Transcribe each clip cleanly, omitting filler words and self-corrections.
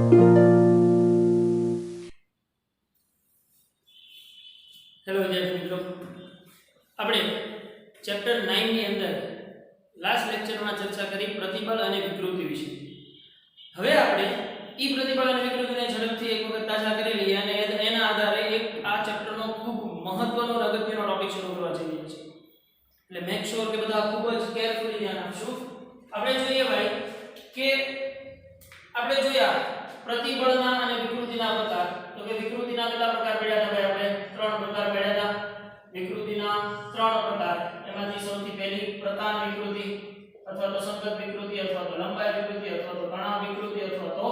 Hello વિદ્યાર્થી મિત્રો, આપણે ચેપ્ટર 9 ની અંદર લાસ્ટ લેક્ચરમાં ચર્ચા કરી પ્રતિબળ અને વિકૃતિ વિશે. હવે આપણે ઈ પ્રતિબળ અને વિકૃતિને ઝડપથી એક વખત તાજા કરી લઈએ અને એના આધારે એક આ ચેપ્ટરનો ખૂબ મહત્વનો અગત્યનો ટોપિક શરૂ કરવા જઈ રહ્યા છીએ. એટલે મેક શ્યોર કે બધા ખૂબ જ કેરફુલી ધ્યાન આપશો. આપણે જોઈએ ભાઈ કે આપણે જોયા પ્રતિબળના અને વિકૃતિના પ્રકાર. તો કે વિકૃતિના કેટલા પ્રકાર પડ્યા હતા ભાઈ? આપણે 3 પ્રકાર પડ્યા હતા. વિકૃતિના 3 પ્રકાર. એમાંથી સૌથી પહેલી પ્રતાન વિકૃતિ અથવા તો સંગત વિકૃતિ અથવા તો લંબાઈ વિકૃતિ અથવા તો કણાવ વિકૃતિ અથવા તો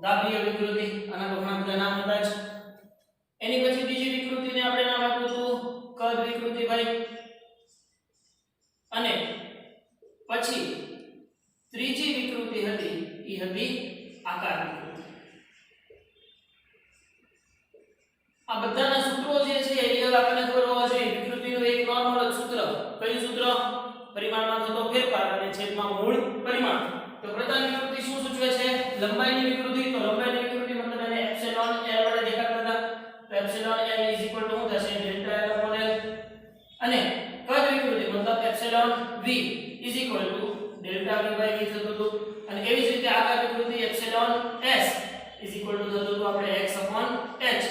દાબીય વિકૃતિ. આના તો ઘણા બધા નામ હતા જ. એની પછી બીજી વિકૃતિને આપણે નામ આપ્યું હતું કદ વિકૃતિ ભાઈ. અને પછી ત્રીજી વિકૃતિ હતી ઈ હતી આકાર વિકૃતિ. આ બધાના સૂત્રો જે છે એ રિયલ આપણને ખબર હોવા જોઈએ. વિકૃતિનું એક નોર્મલ સૂત્ર. કયું સૂત્ર? પરિમાણમાં થતો ફેરફાર અને છેદમાં મૂળ પરિમાણ. તો પ્રતાન વિકૃતિ શું સૂચવે છે? લંબાઈની વિકૃતિ. તો લંબાઈની વિકૃતિ મતલબ એને એપ્સિલોન l વડે દેખાડતા હતા. તો એપ્સિલોન l શું થશે? Delta l upon l. અને કદ વિકૃતિ મતલબ epsilon v delta v by v થતું હતું. અને એવી જ રીતે આકાર વિકૃતિ એપ્સિલોન s થતું હતું આપણે x upon h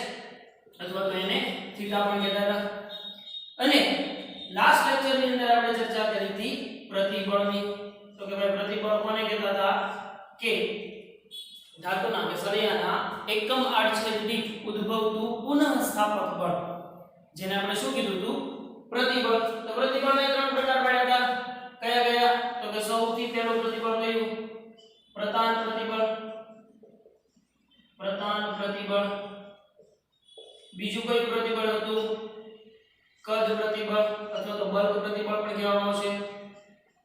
અથવા તો એને થીટા પણ કહેતા હતા. અને લાસ્ટ લેક્ચર ની અંદર આપણે ચર્ચા કરી હતી પ્રતિબળની. તો કે ભાઈ પ્રતિબળ કોને કહેતા હતા? કે ધાતુના કે સળિયાના એકમ આડછેદ દીઠ ઉદ્ભવતું પુનઃસ્થાપક બળ, જેને આપણે શું કીધું હતું? પ્રતિબળ. તો પ્રતિબળના 3 પ્રકાર પડ્યા હતા. કયા કયા? તો કે સૌથી પહેલું પ્રતિબળ કયું? પ્રતાન પ્રતિબળ. બીજું કયું પ્રતિબળ હતું? કદ પ્રતિબળ અથવા તો બલ્ક પ્રતિબળ પણ કહેવામાં આવશે.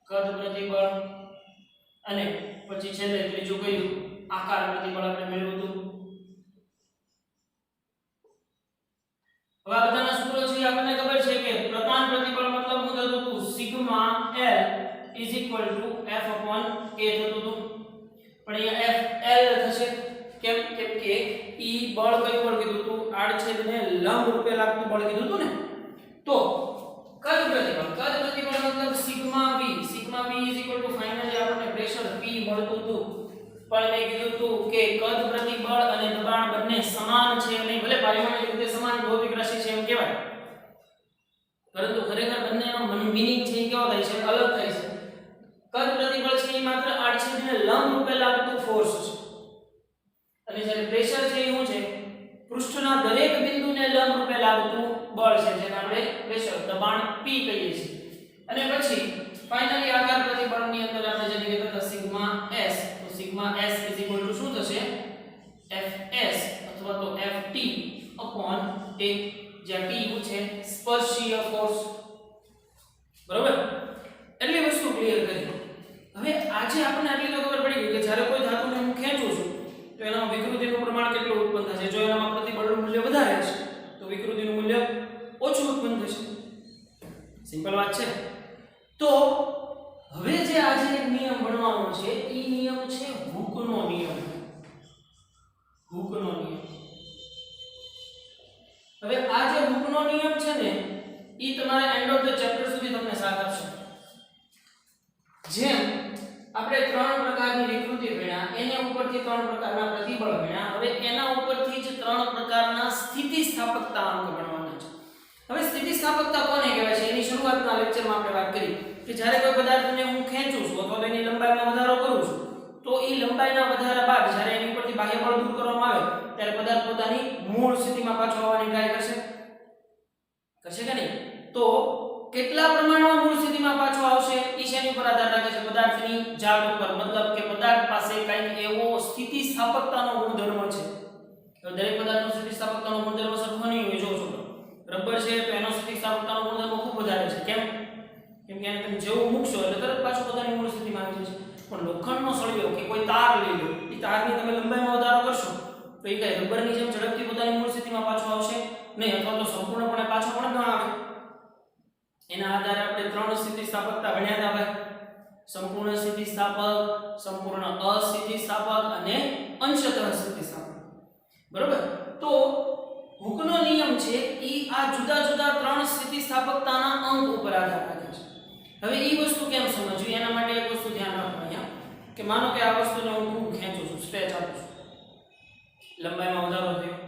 કદ પ્રતિબળ. અને પછી છેલ્લે ત્રીજું કયું? આકાર પ્રતિબળ આપણે મેળવ્યું હતું. હવે આ બધાના સૂત્રો છે આપણને ખબર છે કે પ્રતાન પ્રતિબળ મતલબ શું થતું હતું? Sigma l f upon k થતું હતું. પણ અહીંયા f l થશે. કેમ કે ઈ બળ કયું બળ કીધું હતું? આડછેદને લંબ રૂપે લાગતું બળ કીધું હતું ને. તો કદ પ્રતિબળ મતલબ સિગ્મા v ફાઇનલી આપણને પ્રેશર p મળતું હતું. પણ મેં કીધું હતું કે કદ પ્રતિબળ અને દબાણ બંને સમાન છે. નહીં ભલે પારિમાણિક રીતે સમાન ભૌતિક રાશિ છે એમ કહેવાય, પરંતુ ખરેખર બંનેનો મીનિંગ છે એ કેવો થાય છે? અલગ થાય છે. કદ પ્રતિબળ છે એ માત્ર આડછેદને લંબ રૂપે લાગતું ફોર્સ છે. અને જ્યારે પ્રેશર છે એ શું છે? પૃષ્ઠના દરેક બિંદુને લંબ રૂપે લાગતું બળ છે, જેને આપણે પ્રેશર દબાણ p કહીએ છીએ. અને પછી ફાઇનલી આકાર પ્રતિબળની અંદર આપણે જેને કહેતા હતા સિગ્મા s. તો સિગ્મા s શું થશે? fs અથવા તો ft upon a, જ્યાં t શું છે? સ્પર્શીય ફોર્સ. બરોબર? એટલી વસ્તુ ક્લિયર કરી. હવે આજે આપણને આટલી તો ખબર પડી ગઈ કે જ્યારે કોઈ ધાતુને હું ખેંચું છું તો એનામાં વિકૃતિનું પ્રમાણ કેટલું ઉત્પન્ન થશે. જો એનામાં પ્રતિબળનું મૂલ્ય વધારે હશે તો વિકૃતિનું મૂલ્ય ઓછું ઉત્પન્ન થશે. સિમ્પલ વાત છે. તો હવે જે આજે એક નિયમ ભણવાનો છે એ નિયમ છે હૂકનો નિયમ. હવે આ જે હૂકનો નિયમ છે ને એ તમારે એન્ડ ઓફ ધ ચેપ્ટર સુધી તમને સાથ આપશે. જેમ આપણે 3 પ્રકારની વિકૃતિ ભણ્યા, એના ઉપરથી 3 પ્રકારના પ્રતિબળ ભણ્યા. હવે એના ઉપરથી જ 3 પ્રકારના સ્થિતિસ્થાપકતા અંક ભણવાના છે. હવે સ્થિતિસ્થાપકતા કોને કહેવાય છે એની શરૂઆતના લેક્ચરમાં આપણે વાત કરી કે જ્યારે કોઈ પદાર્થને હું ખેંચું છું અથવા એની લંબાઈમાં વધારો કરું છું તો એ લંબાઈના વધારા બાદ જ્યારે એની ઉપરથી બાહ્ય બળ દૂર કરવામાં આવે ત્યારે પદાર્થ પોતાની મૂળ સ્થિતિમાં પાછો આવવાની ટ્રાય કરશે કે નહીં? તો કેટલા પ્રમાણમાં મૂળ સ્થિતિમાં પાછો આવશે એ શેની પર આધાર રાખે છે? પદાર્થની જાળ ઉપર. મતલબ કે પદાર્થ પાસે કંઈક એવો સ્થિતિસ્થાપકતાનો ગુણધર્મ છે. તો દરેક પદાર્થનો સ્થિતિસ્થાપકતાનો ગુણધર્મ સરખો નહીં હોય. જો રબર છે તો એનો સ્થિતિસ્થાપકતાનો ગુણધર્મ ખૂબ વધારે છે. કેમ કે એને તમે જેવું મૂકશો એટલે તરત પાછો પોતાની મૂળ સ્થિતિમાં આવી જશે. પણ લોખંડનો સળિયો કે કોઈ તાર લઈ લો, એ તારની તમે લંબાઈમાં વધારો કરશો તો એ કઈ રબરની જેમ ઝડપથી પોતાની મૂળ સ્થિતિમાં પાછો આવશે નહીં, અથવા તો સંપૂર્ણપણે પાછો પણ ન આવે. એના આધારે આપણે 3 સ્થિતિસ્થાપકતા ભણ્યા હતા ભાઈ. સંપૂર્ણ સ્થિતિસ્થાપક, સંપૂર્ણ અસ્થિતિસ્થાપક અને અંશતઃ સ્થિતિસ્થાપક. બરોબર. તો હૂકનો નિયમ છે ઈ આ જુદા જુદા ત્રણ સ્થિતિસ્થાપકતાના અંક ઉપર આધાર રાખે છે. હવે ઈ વસ્તુ કેમ સમજવી એના માટે એક વસ્તુ ધ્યાન રાખવાની કે માનો કે આ વસ્તુને હું ખૂબ ખેંચું છું, સ્ટ્રેચ આપું છું, લંબાઈમાં વધારો થયો.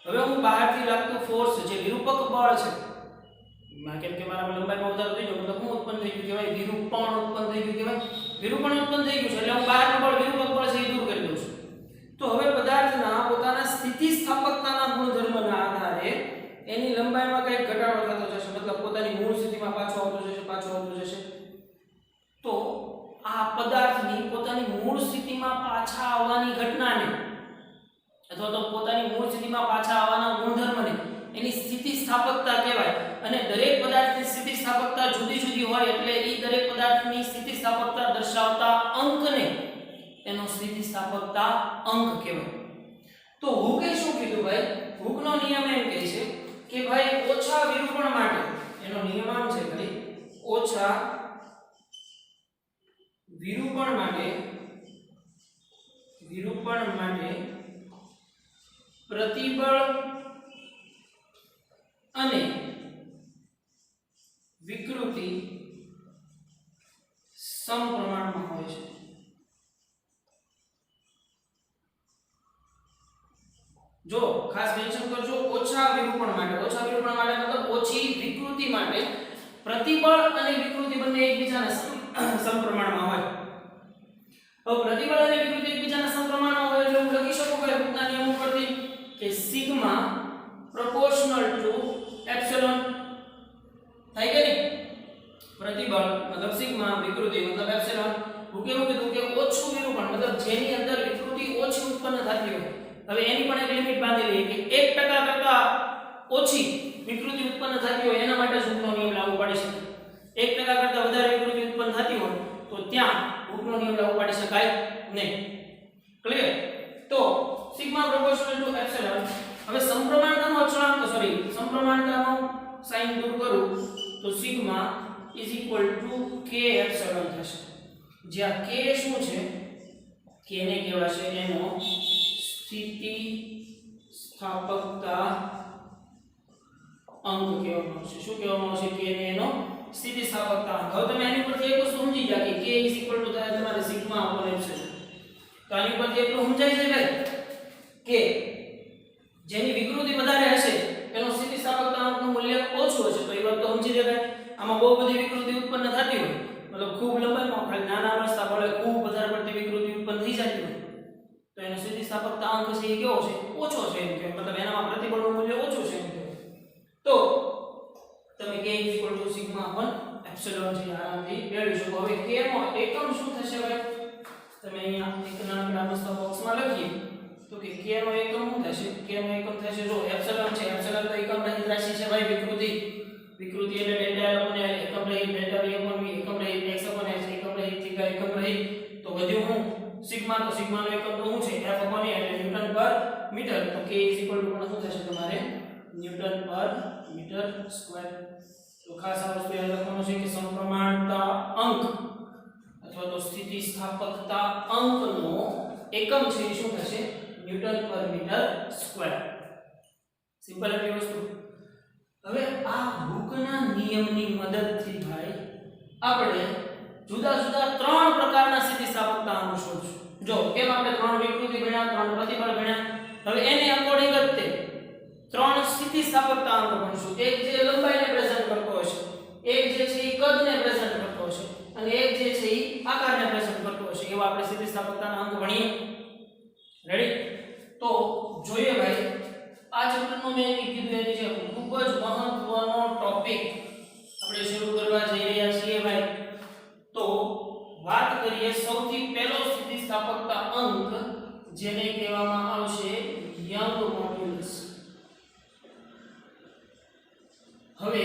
હવે હું બહારથી લાગતું ફોર્સ જે વિરૂપક બળ છે, કેમ કે મારા લંબાઈમાં વધારો થઈ ગયો મતલબ હું ઉત્પન્ન થઈ ગયું કહેવાય, વિરૂપણ ઉત્પન્ન થઈ ગયું કહેવાય, વિરૂપણ ઉત્પન્ન થઈ ગયું છે એટલે હું બહારનું બળ વિરૂપક બળ છે એ દૂર કરી દઉં છું. તો હવે પદાર્થના પોતાના સ્થિતિસ્થાપકતાના ગુણધર્મના આધારે એની લંબાઈમાં કંઈક ઘટાડો થતો જશે, મતલબ પોતાની મૂળ સ્થિતિમાં પાછો આવતો જશે. તો આ પદાર્થની પોતાની મૂળ સ્થિતિમાં પાછા આવવાની ઘટનાને અથવા તો પોતાની મૂળ સ્થિતિમાં પાછા આવવાના ગુણધર્મને એની સ્થિતિસ્થાપકતા કહેવાય. અને દરેક પદાર્થની સ્થિતિસ્થાપકતા જુદી જુદી હોય એટલે એ દરેક પદાર્થની સ્થિતિસ્થાપકતા દર્શાવતા અંકને એનો સ્થિતિસ્થાપકતા અંક કહેવાય. તો હૂકે શું કીધું ભાઈ? હૂકનો નિયમ એમ કહે છે કે ભાઈ ઓછા વિરૂપણ માટે એનો નિયમ આમ છે ભાઈ, ઓછા વિરૂપણ માટે પ્રતિબળ અને વિકૃતિ સમપ્રમાણમાં હોય છે. જો ખાસ મેન્શન કરજો, ઓછા વિરૂપણ માટે મતલબ ઓછી વિકૃતિ માટે પ્રતિબળ અને વિકૃતિ બંને એકબીજાના સમપ્રમાણમાં હોય. હવે પ્રતિબળ અને વિકૃતિ એકબીજાના સમપ્રમાણમાં હોય એટલે હું લખી શકું કે હૂકના નિયમ ઉપરથી કે સિગ્મા પ્રોપોર્શનલ ટુ એપ્સિલોન થાય કે નહીં? પ્રતિબળ મતલબ સિગ્મા, વિકૃતિ મતલબ એપ્સિલોન. હું કેવું કીધું કે ઓછું વિરૂપણ મતલબ જેની અંદર વિકૃતિ ઓછી ઉત્પન્ન થતી હોય. હવે એની પણ એક લિમિટ બાંધેલી છે કે 1% કરતા ઓછી વિકૃતિ ઉત્પન્ન થતી હોય એના માટે હૂકનો નિયમ લાગુ પાડી શકાય. 1% કરતા વધારે વિકૃતિ ઉત્પન્ન થતી હોય તો ત્યાં હૂકનો નિયમ લાગુ પાડી શકાય નહીં. ક્લિયર? તો સિગ્મા પ્રોપોર્શનલ ટુ એપ્સિલોન. હવે સમપ્રમાણતાનો અચળાંક સમપ્રમાણતાનો સાઇન દૂર કરું તો sigma is equal to k epsilon થશે. જ્યાં k શું છે? k ને કહેવાશે એનો સ્થિતિસ્થાપકતા અંક કહેવામાં આવશે. શું કહેવામાં આવશે? k ને એનો સ્થિતિસ્થાપકતા અંક. હવે તમે આની પરથી એક વસ્તુ સમજી ગયા કે k ઇઝ ઇક્વલ ટુ થાય તમારે સિગ્મા અપોન એપ્સિલોન. તો આની પરથી એટલું સમજાઈ જાય ભાઈ કે જેની વિકૃતિ વધારે હશે એનો સ્થિતિસ્થાપકતા અંકનું મૂલ્ય ઓછું હશે. તો એ વાત તો સમજી જાય. આમાં બહુ બધી વિકૃતિ ઉત્પન્ન થતી હોય મતલબ ખૂબ લંબાઈમાં ખાલી નાના રસ્તા વડે ખૂબ વધારે પડતી વિકૃતિ ઉત્પન્ન થઈ જતી હોય તો એનો સ્થિતિસ્થાપકતા અંક છે એ કેવો છે? ઓછો છે એમ કે મતલબ એનામાં પ્રતિબળનું મૂલ્ય ઓછું છે એમ કે. તો તમે k સિગ્મા અપોન એપ્સિલોન છે આરામથી મેળવી શકો. હવે k નો એકમ શું થશે ભાઈ? તમે અહીંયા એક નાનકડા મસ્ત બોક્સમાં લખીએ તો કે k નો એકમ શું થશે? k નો એકમ થશે જો એપ્સિલોન છે, એપ્સિલોન તો એકમ રહિત રાશિ છે ભાઈ. વિકૃતિ એટલે ડેલ્ટા L અપોન L, એકમ રહિત ડેલ્ટા V અપોન V, એકમ રહિત x અપોન x, એકમ રહિત થીટા, એકમ રહિત તો વધ્યું હું સિગ્મા. તો સિગ્માનો એકમ તો શું છે? f અપોન a એટલે ન્યૂટન પર મીટર. તો k પણ શું થશે તમારે? ન્યૂટન પર મીટર સ્ક્વેર. તો ખાસ આ વસ્તુ યાદ રાખવાનું છે કે સમપ્રમાણતા અંક અથવા તો સ્થિતિસ્થાપકતા અંકનો એકમ છે એ શું થશે? ન્યૂટન પર મીટર સ્ક્વેર. સિમ્પલ એટલી વસ્તુ. હવે આ હૂકના નિયમની મદદથી ભાઈ આપણે જુદા જુદા ત્રણ પ્રકારના સ્થિતિસ્થાપકતા અંક શોધશું. જો કેમ આપણે ત્રણ વિકૃતિ ભણ્યા, ત્રણ પ્રતિબળ ભણ્યા. હવે એને અકોર્ડિંગ જ તે ત્રણ સ્થિતિસ્થાપકતા અંક ભણશું. એક જે લંબાઈને પ્રેઝન્ટ કરતો હશે, એક જે છે એ કદને પ્રેઝન્ટ કરતો હશે અને એક જે છે એ આકારને પ્રેઝન્ટ કરતો હશે. એવા આપણે સ્થિતિસ્થાપકતાના અંક ભણીએ. રેડી? તો જોઈએ ભાઈ આ ચેપ્ટરનો મેં કીધું એની છે ખૂબ જ મહત્વનો ટોપિક આપણે શરૂ કરવા જઈ રહ્યા છીએ ભાઈ. તો વાત કરીએ સૌથી પહેલો સ્થિતિસ્થાપકતા અંક જેને કહેવામાં આવશે યંગ મોડ્યુલસ. હવે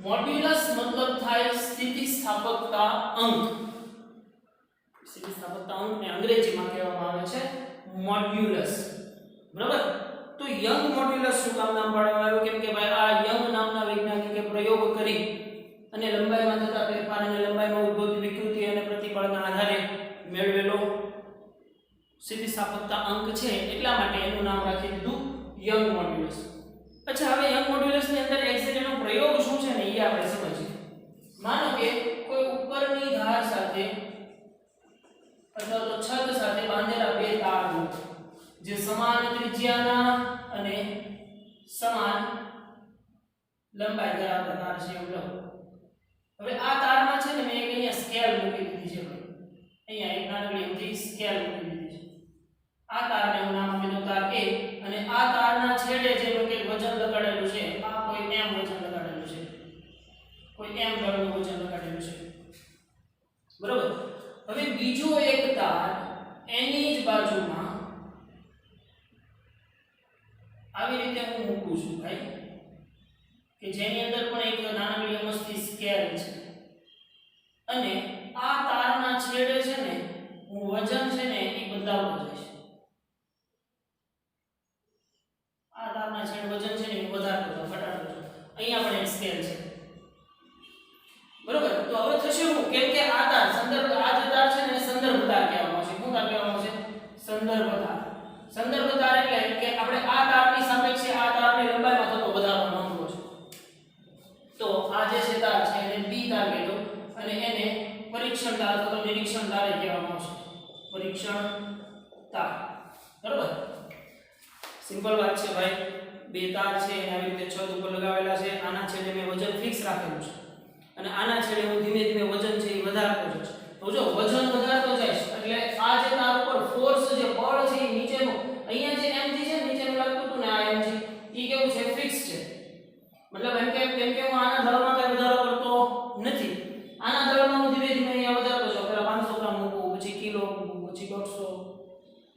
મોડ્યુલસ મતલબ થાય સ્થિતિસ્થાપકતા અંક. સ્થિતિસ્થાપકતા અંકને અંગ્રેજીમાં કહેવામાં આવે છે મોડ્યુલસ. બરાબર? તો યંગ મોડ્યુલસ શું કામ નામ પાડવામાં આવ્યું? કેમ કે ભાઈ આ યંગ નામના વૈજ્ઞાનિકે પ્રયોગ કરી અને લંબાઈમાં થતા ફેરફાર અને લંબાઈમાં ઉદ્ભવતી વિકૃતિ અને પ્રતિબળના આધારે મેળવેલો સ્થિતિસ્થાપકતા અંક છે, એટલા માટે એનું નામ રાખી દીધું યંગ મોડ્યુલસ. અચ્છા, હવે યંગ મોડ્યુલસની અંદર એક્ઝેક્ટ એનો પ્રયોગ શું છે ને એ આપણે સમજીએ. માનો કે કોઈ ઉપરની ધાર સાથે અથવા તો છત સાથે બાંધેલા બે તાર જે સમાન ત્રિજ્યાના અને સમાન લંબાઈ ધરાવતા તાર છે એવું લખો. હવે આ તારમાં છે ને મેં એક અહીંયા સ્કેલ મૂકી દીધી છે. અહીંયા એક નાનકડી અમથી સ્કેલ મૂકી દીધી છે. આ તારને હું નામ આપી દઉં તાર A, અને આ તારના છેડે જે કે વજન લગાડેલું છે, આ કોઈ m વજન લગાડેલું છે, કોઈ m દળનું વજન લગાડેલું છે, બરોબર. હવે બીજો એક તાર એની જ બાજુમાં આવી રીતે હું મૂકું છું ભાઈ, કે જેની અંદર પણ એક નાનકડી અમસ્તી સ્કેલ છે, અને આ તારના છેડે છે ને હું વજન છે ને એ બદલાવતો જઈશ. આ તારના છેડે વજન છે ને એ વધારતો જાઉં, ઘટાડતો જાઉં. અહીંયા પણ એક સ્કેલ છે, બરોબર. તો હવે થશે શું, કેમ કે આ તાર સંદર્ભ, આ જે તાર છે ને સંદર્ભ તાર કહેવામાં આવશે. શું તાર કહેવામાં આવશે? સંદર્ભ તાર. સંદર્ભ તાર એટલે કે આપણે આ તારની સાપેક્ષે આ તારની લંબાઈમાં થતો વધારો નોંધવો છે. તો આ જે છે તાર છે એને B તાર કહેતો, અને એને પરીક્ષણ તાર અથવા તો નિરીક્ષણ તાર કહેવામાં આવશે. પરીક્ષણ તાર, બરોબર. સિમ્પલ વાત છે ભાઈ. બે તાર છે એને આવી રીતે છત ઉપર લગાવેલા છે. આના છેડે મેં વજન ફિક્સ રાખેલું છે, અને આના છેડે હું ધીમે ધીમે વજન છે એ વધારતો જઈશ. તો જો વજન વધારતો જઈશ એટલે આ જે તાર ઉપર ફોર્સ, જે બળ છે એ નીચેનું, અહીંયા જે mg છે નીચેનું લાગતું હતું ને, આ mg એ કેવું છે? ફિક્સ છે. મતલબ એમ કે હું આના દળમાં કઈ વધારો કરતો નથી. આના દળમાં હું ધીમે ધીમે અહીંયા વધારતો જાઉં. પહેલા 500 ગ્રામ મૂકું, પછી કિલો મૂકું, પછી 150,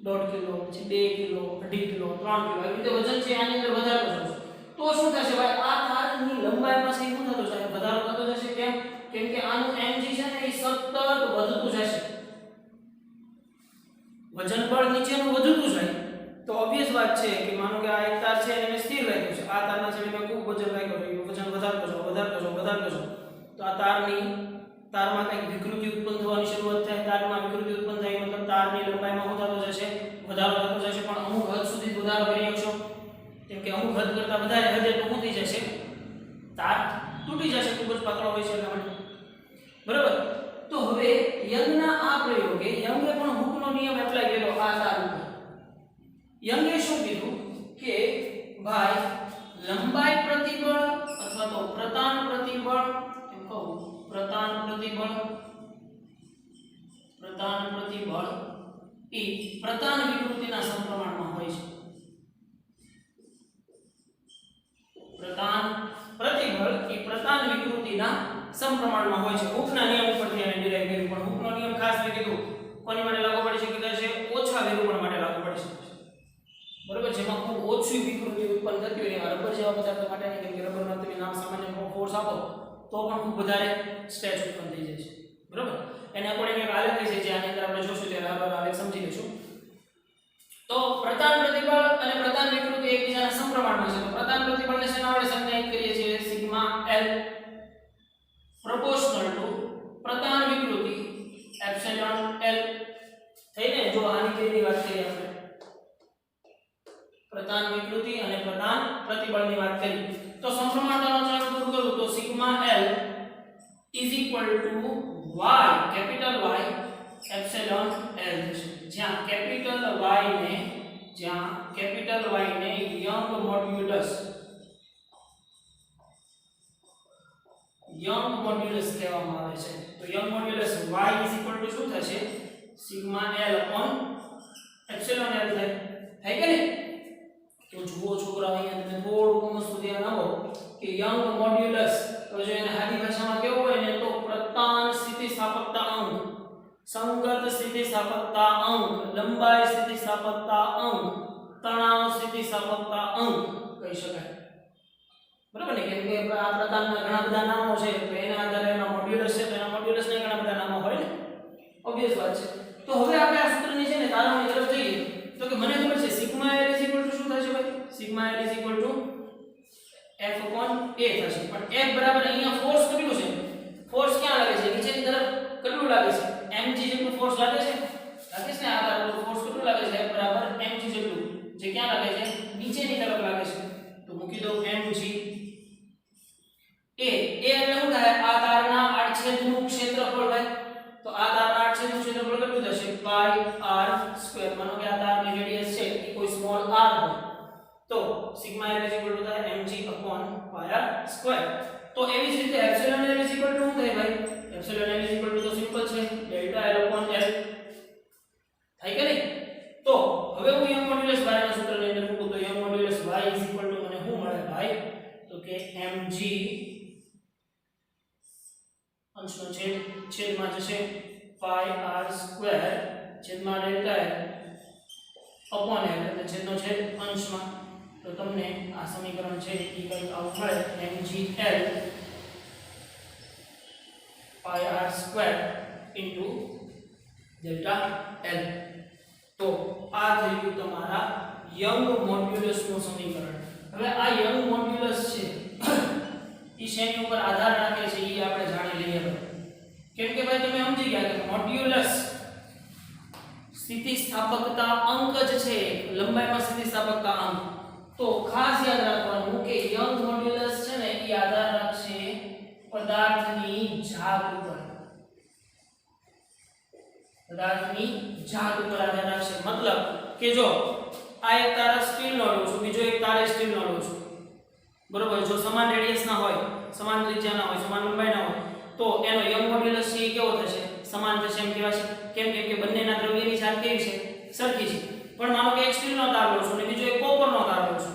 1.5 કિલો, પછી 2 કિલો, 2.5 કિલો, 3 કિલો, એવી રીતે વજન છે આની અંદર વધારતો જાઉં. તો શું થશે ભાઈ? આ તારની લંબાઈમાં છે શું થતો જશે? વધારો થતો જશે. કેમ કે આનું mg છે ને એ સતત વધતું જશે. વજન બળ નીચેનું વધતું જાય તો ઓબ્વિયસ વાત છે કે માનો કે આ એક તાર છે એને મેં સ્થિર રાખ્યું છે, આ તારના છેડે મેં ખૂબ વજન રાખ્યું છે, વજન વધારતો જાઉં તો આ તારમાં કંઈક વિકૃતિ ઉત્પન્ન થવાની શરૂઆત થાય. તારમાં વિકૃતિ ઉત્પન્ન થાય મતલબ તારની લંબાઈમાં શું થતો જશે? વધારો થતો જશે. પણ અમુક હદ સુધી વધારો કરી શકશો, કેમ કે અમુક હદ કરતાં વધારે હદે તો શું થઈ જશે? તાર તૂટી જશે, ખૂબ જ પાતળો હોય છે એટલા માટે, બરાબર. તો હવે યંગના આ પ્રયોગે યંગે પણ હૂકનો નિયમ એપ્લાય કર્યો આ તાર ઉપર. યંગે શું કીધું કે ભાઈ લંબાઈ પ્રતિબળ અથવા તો પ્રતાન પ્રતિબળ, એમ કહું, પ્રતાન પ્રતિબળ એ પ્રતાન વિકૃતિના સમપ્રમાણમાં હોય છે. પ્રતાન પ્રતિબળ એ પ્રતાન વિકૃતિના સમપ્રમાણમાં હોય છે. હૂકના નિયમ ઉપરથી એને ડિરાઈવ કર્યું, પણ હૂકનો નિયમ ખાસ મેં કીધું કોની માટે લાગુ પડી શકે છે? ઓછા વિરૂપણ માટે લાગુ પડી શકે છે, બરોબર. જેમાં ખૂબ ઓછી વિકૃતિ ઉત્પન્ન થતી હોય એવા રબર જેવા પદાર્થો માટે નહીં, કેમ કે રબરમાં તમે નામ સામાન્ય ફોર્સ આપો તો પણ ખૂબ વધારે સ્ટ્રેચ ઉત્પન્ન થઈ જાય છે, બરોબર. એને અકોર્ડિંગ એક આલેખ છે જે આની અંદર આપણે જોશું ત્યારે આગળ આલેખ સમજી લઈશું. તો પ્રતાન પ્રતિબળ અને પ્રતાન વિકૃતિ એકબીજાના સમપ્રમાણમાં છે. તો પ્રતાન પ્રતિબળને શેના વડે સંજ્ઞાયિત કરીએ છીએ? સિગ્મા L proportional to પ્રતાન વિકૃતિ એપ્સિલોન L થઈને. જો આની કેવી વાત કરીએ આપણે, પ્રતાન વિકૃતિ અને પ્રતાન પ્રતિબળની વાત કરી તો સમપ્રમાણતાનો ચાર્ટ દૂર કરું તો sigma L is equal to y, capital Y epsilon L થશે. જ્યાં કેપિટલ Y ને યંગ મોડ્યુલસ કહેવામાં આવે છે. તો young modulus y is equal to શું થશે? Sigma L upon epsilon L થાય કે નહીં? તો જુઓ છોકરા, અહીંયા તમે થોડું મસ્ત ધ્યાન આપો કે યંગ મોડ્યુલસ, તો જો એને સાદી ભાષામાં કેવું હોય ને તો પ્રતાન સ્થિતિસ્થાપકતા અંક, સંગત સ્થિતિસ્થાપકતા અંક, લંબાઈ સ્થિતિસ્થાપકતા અંક, તણાવ સ્થિતિસ્થાપકતા અંક કહી શકાય, બરાબર ને? કેમ કે આ પ્રતાનના ઘણા બધા નામો છે, તો એના આધારે એના મોડ્યુલસ છે, તો એના મોડ્યુલસના ઘણા બધા નામો હોય ને, ઓબ્વિયસ વાત છે. તો હવે આપણે આ સૂત્રની છે ને તારવણી તરફ જઈએ તો કે મને ખબર છે sigma L is equal to શું થશે ભાઈ? Sigma L is equal to F upon A થશે. પણ F બરાબર અહીંયા ફોર્સ કેટલું છે? લાગે છે mg જેટલું ફોર્સ લાગે છે લાગે છે ને આ ધાર પર ફોર્સ કેટલું લાગે છે બરાબર mg જેટલું જે ક્યાં લાગે છે નીચેની તરફ લાગે છે તો મૂકી દો mg એ એટલે શું થાય આ તારના આડછેદનું ક્ષેત્રફળ ભાઈ તો આ તારના આડછેદનું ક્ષેત્રફળ કેટલું થશે પાઈ r સ્ક્વેર માનો કે આ તારની રેડિયસ છે એ કોઈ સ્મોલ r હોય તો સિગ્મા l થાય mg pi r સ્ક્વેર તો એવી જ રીતે એપ્સિલોન l શું થાય ભાઈ એપ્સિલોન l તો સિમ્પલ છે ડેલ્ટા l l થાય કે નહીં તો હવે હું યંગ મોડ્યુલસ y ના સૂત્રની અંદર મૂકું તો યંગ મોડ્યુલસ y મને શું મળે ભાઈ તો કે mg અંશનો છેદમાં જશે પાઈ r સ્ક્વેર છેદમાં ડેલ્ટા l અપોન l એટલે છેદનો છેદ અંશમાં તો તમને આ સમીકરણ છે એ કંઈક આવું મળે mgl પાઈ r square into delta l તો આ થઈ ગયું તમારા યંગ મોડ્યુલસનું સમીકરણ હવે આ યંગ મોડ્યુલસ છે ઈ શેની ઉપર આધાર રાખે છે ઈ આપણે જાણી લઈએ કેમ કે ભાઈ તમે સમજી ગયા કે મોડ્યુલસ સ્થિતિસ્થાપકતા અંક જ છે લંબાઈમાં સ્થિતિસ્થાપકતા અંક તો ખાસ યાદ રાખવાનું કે યંગ મોડ્યુલસ છે ને ઈ આધાર રાખશે પદાર્થની જાત ઉપર આધાર રાખશે મતલબ કે જો આ એક તાર સ્ટીલનો લઉં છું બીજો એક તાર સ્ટીલનો લઉં છું બરોબર જો સમાન રેડિયસ ના હોય સમાન ત્રિજ્યા ના હોય સમાન લંબાઈ ના હોય તો એનો યંગ મોડ્યુલસ છે કેવો થશે સમાન થશે એમ કહેવાશે કેમ કે બંનેના દ્રવ્યની જાત કેવી છે સરખી છે પણ માનો કે એક સ્ટીલનો તાર લઉં છું અને બીજો એક કોપરનો તાર લઉં છું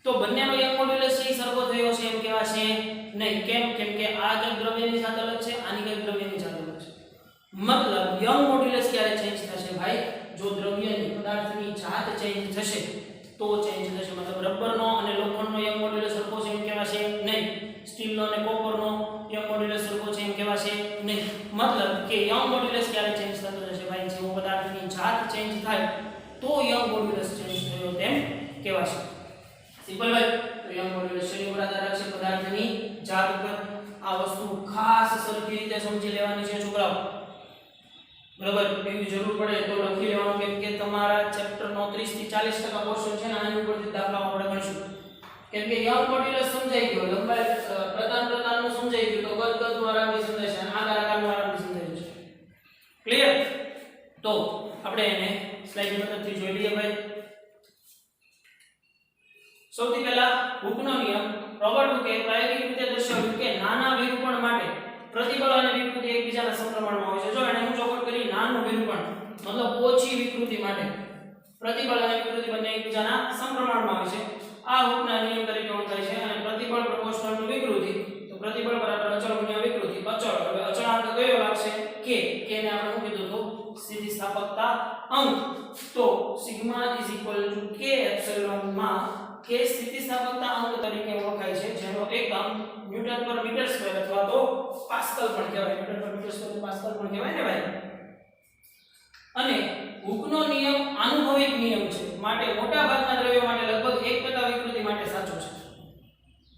તો બંનેનો યંગ મોડ્યુલસ છે સરખો થયો છે એમ કહેવાશે નહીં કેમ કે આ કઈ દ્રવ્યની જાત અલગ છે આની કઈ દ્રવ્યની જાત અલગ છે મતલબ યંગ મોડ્યુલસ ક્યારે ચેન્જ થશે ભાઈ જો દ્રવ્યની પદાર્થની જાત ચેન્જ થશે તો ચેન્જ થશે મતલબ રબરનો અને લોખંડનો યંગ મોડ્યુલસ સરખો છે એમ કહેવાશે નહીં સ્ટીલનો અને કોપરનો યંગ મોડ્યુલસ સરખો છે એમ કહેવાશે નહીં મતલબ કે યંગ મોડ્યુલસ ક્યારે ચેન્જ થતો જશે ભાઈ જેવો પદાર્થની જાત ચેન્જ થાય તો યંગ મોડ્યુલસ ચેન્જ થયો તેમ કહેવાશે સિમ્પલ ભાઈ તો યંગ મોડ્યુલસ શેની ઉપર આધાર રાખશે પદાર્થની જાત ઉપર આ વસ્તુ ખાસ સરખી રીતે સમજી લેવાની છે છોકરાઓ બરાબર એવી જરૂર પડે તો લખી લેવાનું કેમ કે તમારા ચેપ્ટરનો 30 થી 40% પોર્શન છે ને આની ઉપરથી દાખલાઓ આપણે ગણીશું કેમ કે યંગ મોડ્યુલસ સમજાઈ ગયો લંબાઈ પ્રતાપનું સમજાઈ ગયું તો કદ આરામથી સમજાય છે અને આકારનું આરામથી સમજાય છે ક્લિયર તો આપણે એને સ્લાઇડની મદદથી જોઈ લઈએ ભાઈ સૌથી પહેલા હુકનો નિયમ રોબર્ટ હુકે પ્રાયોગિક રીતે દર્શાવ્યું કે નાના વિરૂપણ માટે પ્રતિબળ અને વિકૃતિ એકબીજાના સમપ્રમાણમાં હોય છે જો એને હું ચોખવટ કરી નાનું વિરૂપણ મતલબ ઓછી વિકૃતિ માટે પ્રતિબળ અને વિકૃતિ બંને એકબીજાના સમપ્રમાણમાં હોય છે આ હુકના નિયમ તરીકે ઓળખાય છે અને પ્રતિબળ પ્રપોર્શનલ ટુ વિકૃતિ તો પ્રતિબળ બરાબર અચળ ગુણ્યા વિકૃતિ અચળ હવે અચળાંક કયો લાગશે કે ને આપણે શું કીધું તો સ્થિતિસ્થાપકતા અંક તો સિગ્મા k એપ્સિલોન માં k સ્થિતિસ્થાપકતા અંક તરીકે ઓળખાય છે જેનો એકમ ન્યૂટન પર મીટર સ્ક્વેર અથવા તો પાસ્કલ પણ કહેવાય ન્યૂટન પર મીટર સ્ક્વેર પાસ્કલ પણ કહેવાય ને ભાઈ અને હુકનો નિયમ આનુભવિક નિયમ છે માટે મોટા ભાગના દ્રવ્યો માટે લગભગ 1% વિકૃતિ માટે સાચો છે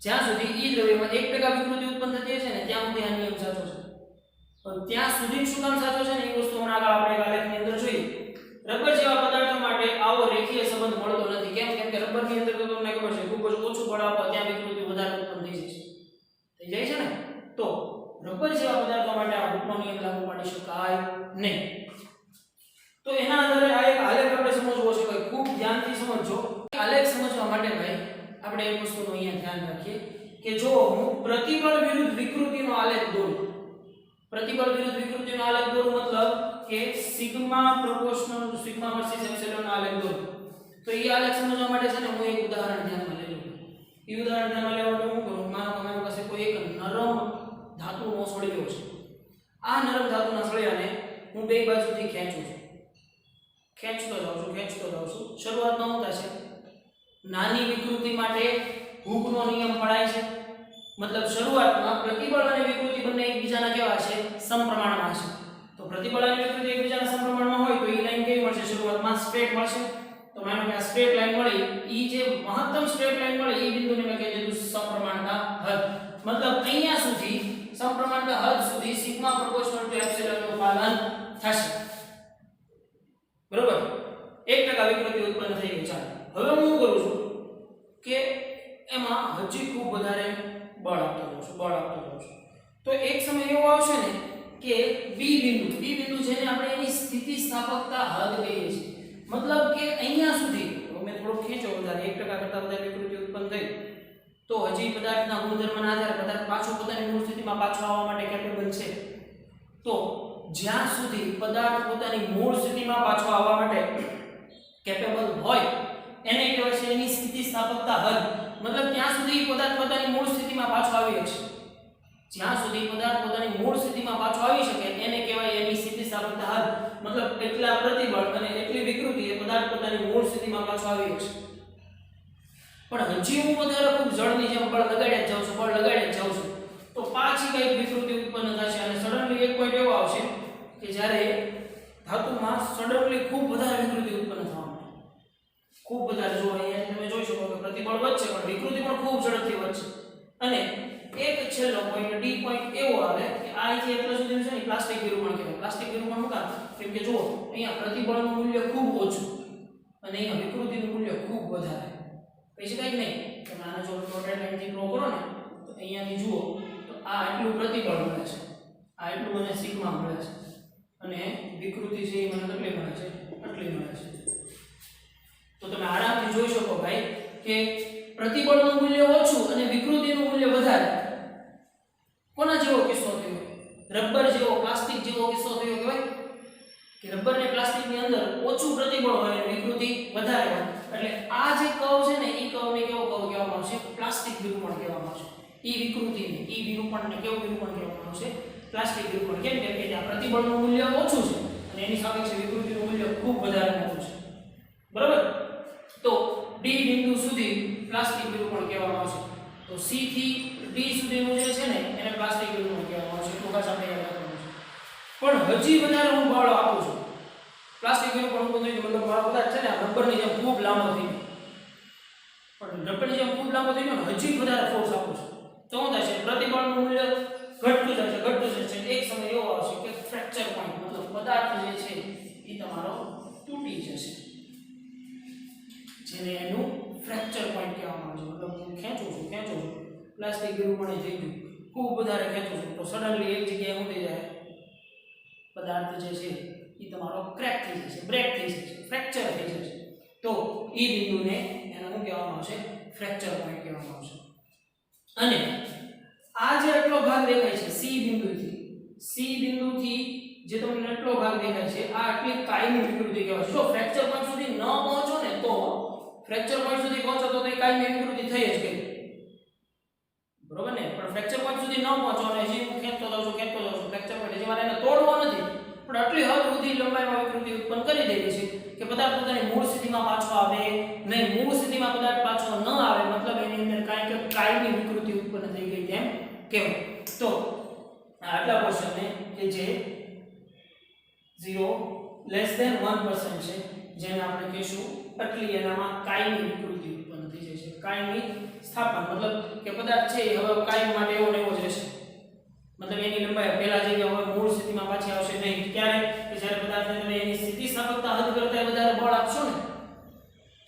જ્યાં સુધી ઈ દ્રવ્યમાં 1% વિકૃતિ ઉત્પન્ન થતી છે ને ત્યાં સુધી આ નિયમ સાચો છે પણ ત્યાં સુધી શું કામ સાચો છે ને એ વસ્તુ હમણાં આગળ આપણે આલેખની અંદર જોઈએ રબર જેવા પદાર્થો માટે આવો રેખીય સંબંધ મળતો નથી કેમ કે રબરની અંદર તો તમને ખબર છે ખૂબ જ ઓછું બળ આપો ત્યાં વિકૃતિ વધારે ઉત્પન્ન થઈ જાય છે ને તો રબર જેવા પદાર્થો માટે આ હુકનો નિયમ લાગુ પાડી શકાય નહીં તો એના આધારે આ એક આલેખ આપણે સમજવો છે ભાઈ ખૂબ ધ્યાનથી સમજજો આલેખ સમજવા માટે ભાઈ આપણે એક વસ્તુનું અહીંયા ધ્યાન રાખીએ કે જો હું પ્રતિબળ વિરુદ્ધ વિકૃતિનો આલેખ દોરું પ્રતિબળ વિરુદ્ધ વિકૃતિનો આલેખ દોરું મતલબ કે sigma proportional sigma versus epsilon આલેખ દોરું તો એ આલેખ સમજવા માટે છે ને હું એક ઉદાહરણ ધ્યાનમાં લઈ લઉં એ ઉદાહરણ ધ્યાનમાં લેવા માટે હું કરું માનો કે મારી પાસે કોઈ એક નરમ ધાતુનો સળિયો છે આ નરમ ધાતુના સળિયાને હું બે બાજુથી ખેંચું છું ખેંચતો જાઉં છું શરૂઆતમાં શું થશે નાની વિકૃતિ માટે હુકનો નિયમ પડાય છે મતલબ શરૂઆતમાં પ્રતિબળ અને વિકૃતિ બંને એકબીજાના કેવા છે સમપ્રમાણમાં છે તો પ્રતિબળ અને વિકૃતિ એકબીજાના સમપ્રમાણમાં હોય તો ઈ લાઈન કેવી મળશે શરૂઆતમાં સ્ટ્રેટ મળશે તો માનો કે આ સ્ટ્રેટ લાઈન મળી ઈ જે મહત્તમ સ્ટ્રેટ લાઈન મળી ઈ બિંદુને મેં કહી દીધું સમપ્રમાણતા હદ મતલબ અહીંયા સુધી સમપ્રમાણતા હદ સુધી સિગ્મા પ્રોપોર્શનલ ટુ એપ્સિલોન નું પાલન થશે. બરોબર 1% વિકૃતિ ઉત્પન્ન થઈ ગઈ. ચાલો હવે હું કરું છું કે એમાં હજી ખૂબ વધારે બળ આપતો જાઉં છું. તો એક સમય એવો આવશે ને કે બી બિંદુ જેને આપણે એની સ્થિતિસ્થાપકતા હદ કહીએ છીએ. મતલબ કે અહીંયા સુધી મેં થોડો ખેંચો વધારે 1% કરતા વધારે વિકૃતિ ઉત્પન્ન થઈ તો હજી પદાર્થના ગુણધર્મના આધારે પદાર્થ પાછો પોતાની મૂળ સ્થિતિમાં પાછો આવવા માટે કેપેબલ છે. તો જ્યાં સુધી પદાર્થ પોતાની મૂળ સ્થિતિમાં પાછો આવવા માટે કેપેબલ હોય એને કહેવાય છે એની સ્થિતિસ્થાપકતા હદ. મતલબ ત્યાં સુધી પદાર્થ પોતાની મૂળ સ્થિતિમાં પાછો આવી શકે. જ્યાં સુધી પદાર્થ પોતાની મૂળ સ્થિતિમાં પાછો આવી શકે એને કહેવાય એની સ્થિતિસ્થાપકતા હદ. મતલબ એટલા પ્રતિબળ અને એટલી વિકૃતિ એ પદાર્થ પોતાની મૂળ સ્થિતિમાં પાછો આવી શકે. પણ હજી હું વધારે ખૂબ જળની જેમ બળ લગાડ્યા જ જાઉં છું તો પાછી કઈ વિકૃતિ ઉત્પન્ન થશે અને સડનલી એક પોઈન્ટ એવો આવશે કે જ્યારે ધાતુમાં સડનલી ખૂબ વધારે વિકૃતિ ઉત્પન્ન થવા માંડે. ખૂબ વધારે જો અહીંયા તમે જોઈ શકો કે પ્રતિબળ વધશે પણ વિકૃતિ પણ ખૂબ ઝડપથી વધશે. અને એક છેલ્લો પોઈન્ટ ડી પોઈન્ટ એવો આવે કે આ જે એટલા સુધી છે ને પ્લાસ્ટિક વિરૂપણ કહેવાય. પ્લાસ્ટિક વિરૂપણ શું કામ? કેમ કે જો અહીંયા પ્રતિબળનું મૂલ્ય ખૂબ ઓછું અને અહીંયા વિકૃતિનું મૂલ્ય ખૂબ વધારે. પછી કઈ નહીં તમે આને જો ડોટેડ લાઈનથી ડ્રો કરો ને તો અહીંયાથી જુઓ તો આ આટલું પ્રતિબળ મળે છે, આ એટલું મને સિગ્મા મળે છે અને વિકૃતિ છે એ મને કેટલી મળે છે? આટલી મળે છે. તો તમે આરામથી જોઈ શકો ભાઈ કે પ્રતિબળનું મૂલ્ય ઓછું અને વિકૃતિનું મૂલ્ય વધારે. કોના જેવો કિસ્સો થયો? રબર જેવો, પ્લાસ્ટિક જેવો કિસ્સો થયો કે ભાઈ કે રબર ને પ્લાસ્ટિકની અંદર ઓછું પ્રતિબળ હોય અને વિકૃતિ વધારે હોય. એટલે આ જે કર્વ છે ને ઈ કર્વને કેવો કર્વ કહેવામાં આવશે? પ્લાસ્ટિક વિરૂપણ કહેવામાં આવશે. ઈ વિકૃતિને, ઈ વિરૂપણને કેવું વિરૂપણ કહેવામાં આવશે? પ્લાસ્ટિક વિરૂપણ. કેમ કે ત્યાં પ્રતિબળનું મૂલ્ય ઓછું છે અને એની સાપેક્ષે વિકૃતિનું મૂલ્ય ખૂબ વધારે મોટું છે. બરાબર? તો ડી બિંદુ સુધી પ્લાસ્ટિક વિરૂપણ કહેવામાં આવશે. તો સી થી ડી સુધીનું જે છે ને એને પ્લાસ્ટિક વિરૂપણ કહેવામાં આવશે. ટૂંકા સમયે યાદ રાખવાનું છે. પણ હજી વધારે હું બળ આપું છું. પ્લાસ્ટિક વિરૂપણ ઉત્પન્ન થઈ ગયું મતલબ મારો પદાર્થ છે ને રબરની જેમ ખૂબ લાંબો થઈ ગયો. પણ રબરની જેમ ખૂબ લાંબો થઈ ગયો ને હજી વધારે ફોર્સ આપું છું તો શું થશે? પ્રતિબળનું મૂલ્ય ઘટતું જશે. એક સમય એવો આવશે કે ફ્રેક્ચર પોઈન્ટ મતલબ પદાર્થ જે છે એ તમારો તૂટી જશે. જેને એનું ફ્રેક્ચર પોઈન્ટ કહેવામાં આવે છે. મતલબ હું ખેંચું છું પ્લાસ્ટિક વિરૂપણ થઈ ગયું, ખૂબ વધારે ખેંચું છું તો સડનલી એક જગ્યાએ શું થઈ જાય? પદાર્થ જે છે એ તમારો ક્રેક થઈ જશે, બ્રેક થઈ જશે, ફ્રેક્ચર થઈ જશે. તો ઈ બિંદુને એને શું કહેવામાં આવશે? ફ્રેક્ચર પોઈન્ટ કહેવામાં આવશે. અને આ જે આટલો ભાગ દેખાય છે સી બિંદુથી જે તમને આટલો ભાગ દેખાય છે આ આટલી કાયમી વિકૃતિ કહેવાય છે. જો ફ્રેક્ચર પોઈન્ટ સુધી ન પહોંચો ને તો ફ્રેક્ચર પોઈન્ટ સુધી પહોંચો તો એ કાયમી વિકૃતિ થઈ જ ગઈ. બરોબર ને? પણ ફ્રેક્ચર પોઈન્ટ સુધી ન પહોંચો અને હજી હું ખેંચતો જાઉં છું ફ્રેક્ચર પોઈન્ટ હજી મારે એને તોડવો નથી પણ આટલી હદ સુધી લંબાઈમાં વિકૃતિ ઉત્પન્ન કરી દેવી છે કે પદાર્થ પોતાની મૂળ સ્થિતિમાં પાછો આવે નહીં. મૂળ સ્થિતિમાં પદાર્થ પાછો ન આવે મતલબ એની અંદર કાયમી વિકૃતિ ઉત્પન્ન થઈ ગઈ તેમ કહેવાય. તો આટલા પોર્શનને કે જે 0 છે જેને આપણે કહીશું આટલી એનામાં કાયમી વિકૃતિ ઉત્પન્ન થઈ જાય છે. કાયમી સ્થાપન મતલબ કે પદાર્થ છે એ હવે કાયમ માટે એવો ને એવો જ રહેશે. મતલબ એની લંબાઈ પહેલા જેવી હવે મૂળ સ્થિતિમાં પાછી આવશે નહીં. ક્યારે? કે જ્યારે પદાર્થને તમે એની સ્થિતિસ્થાપકતા હદ કરતા વધારે બળ આપશો ને.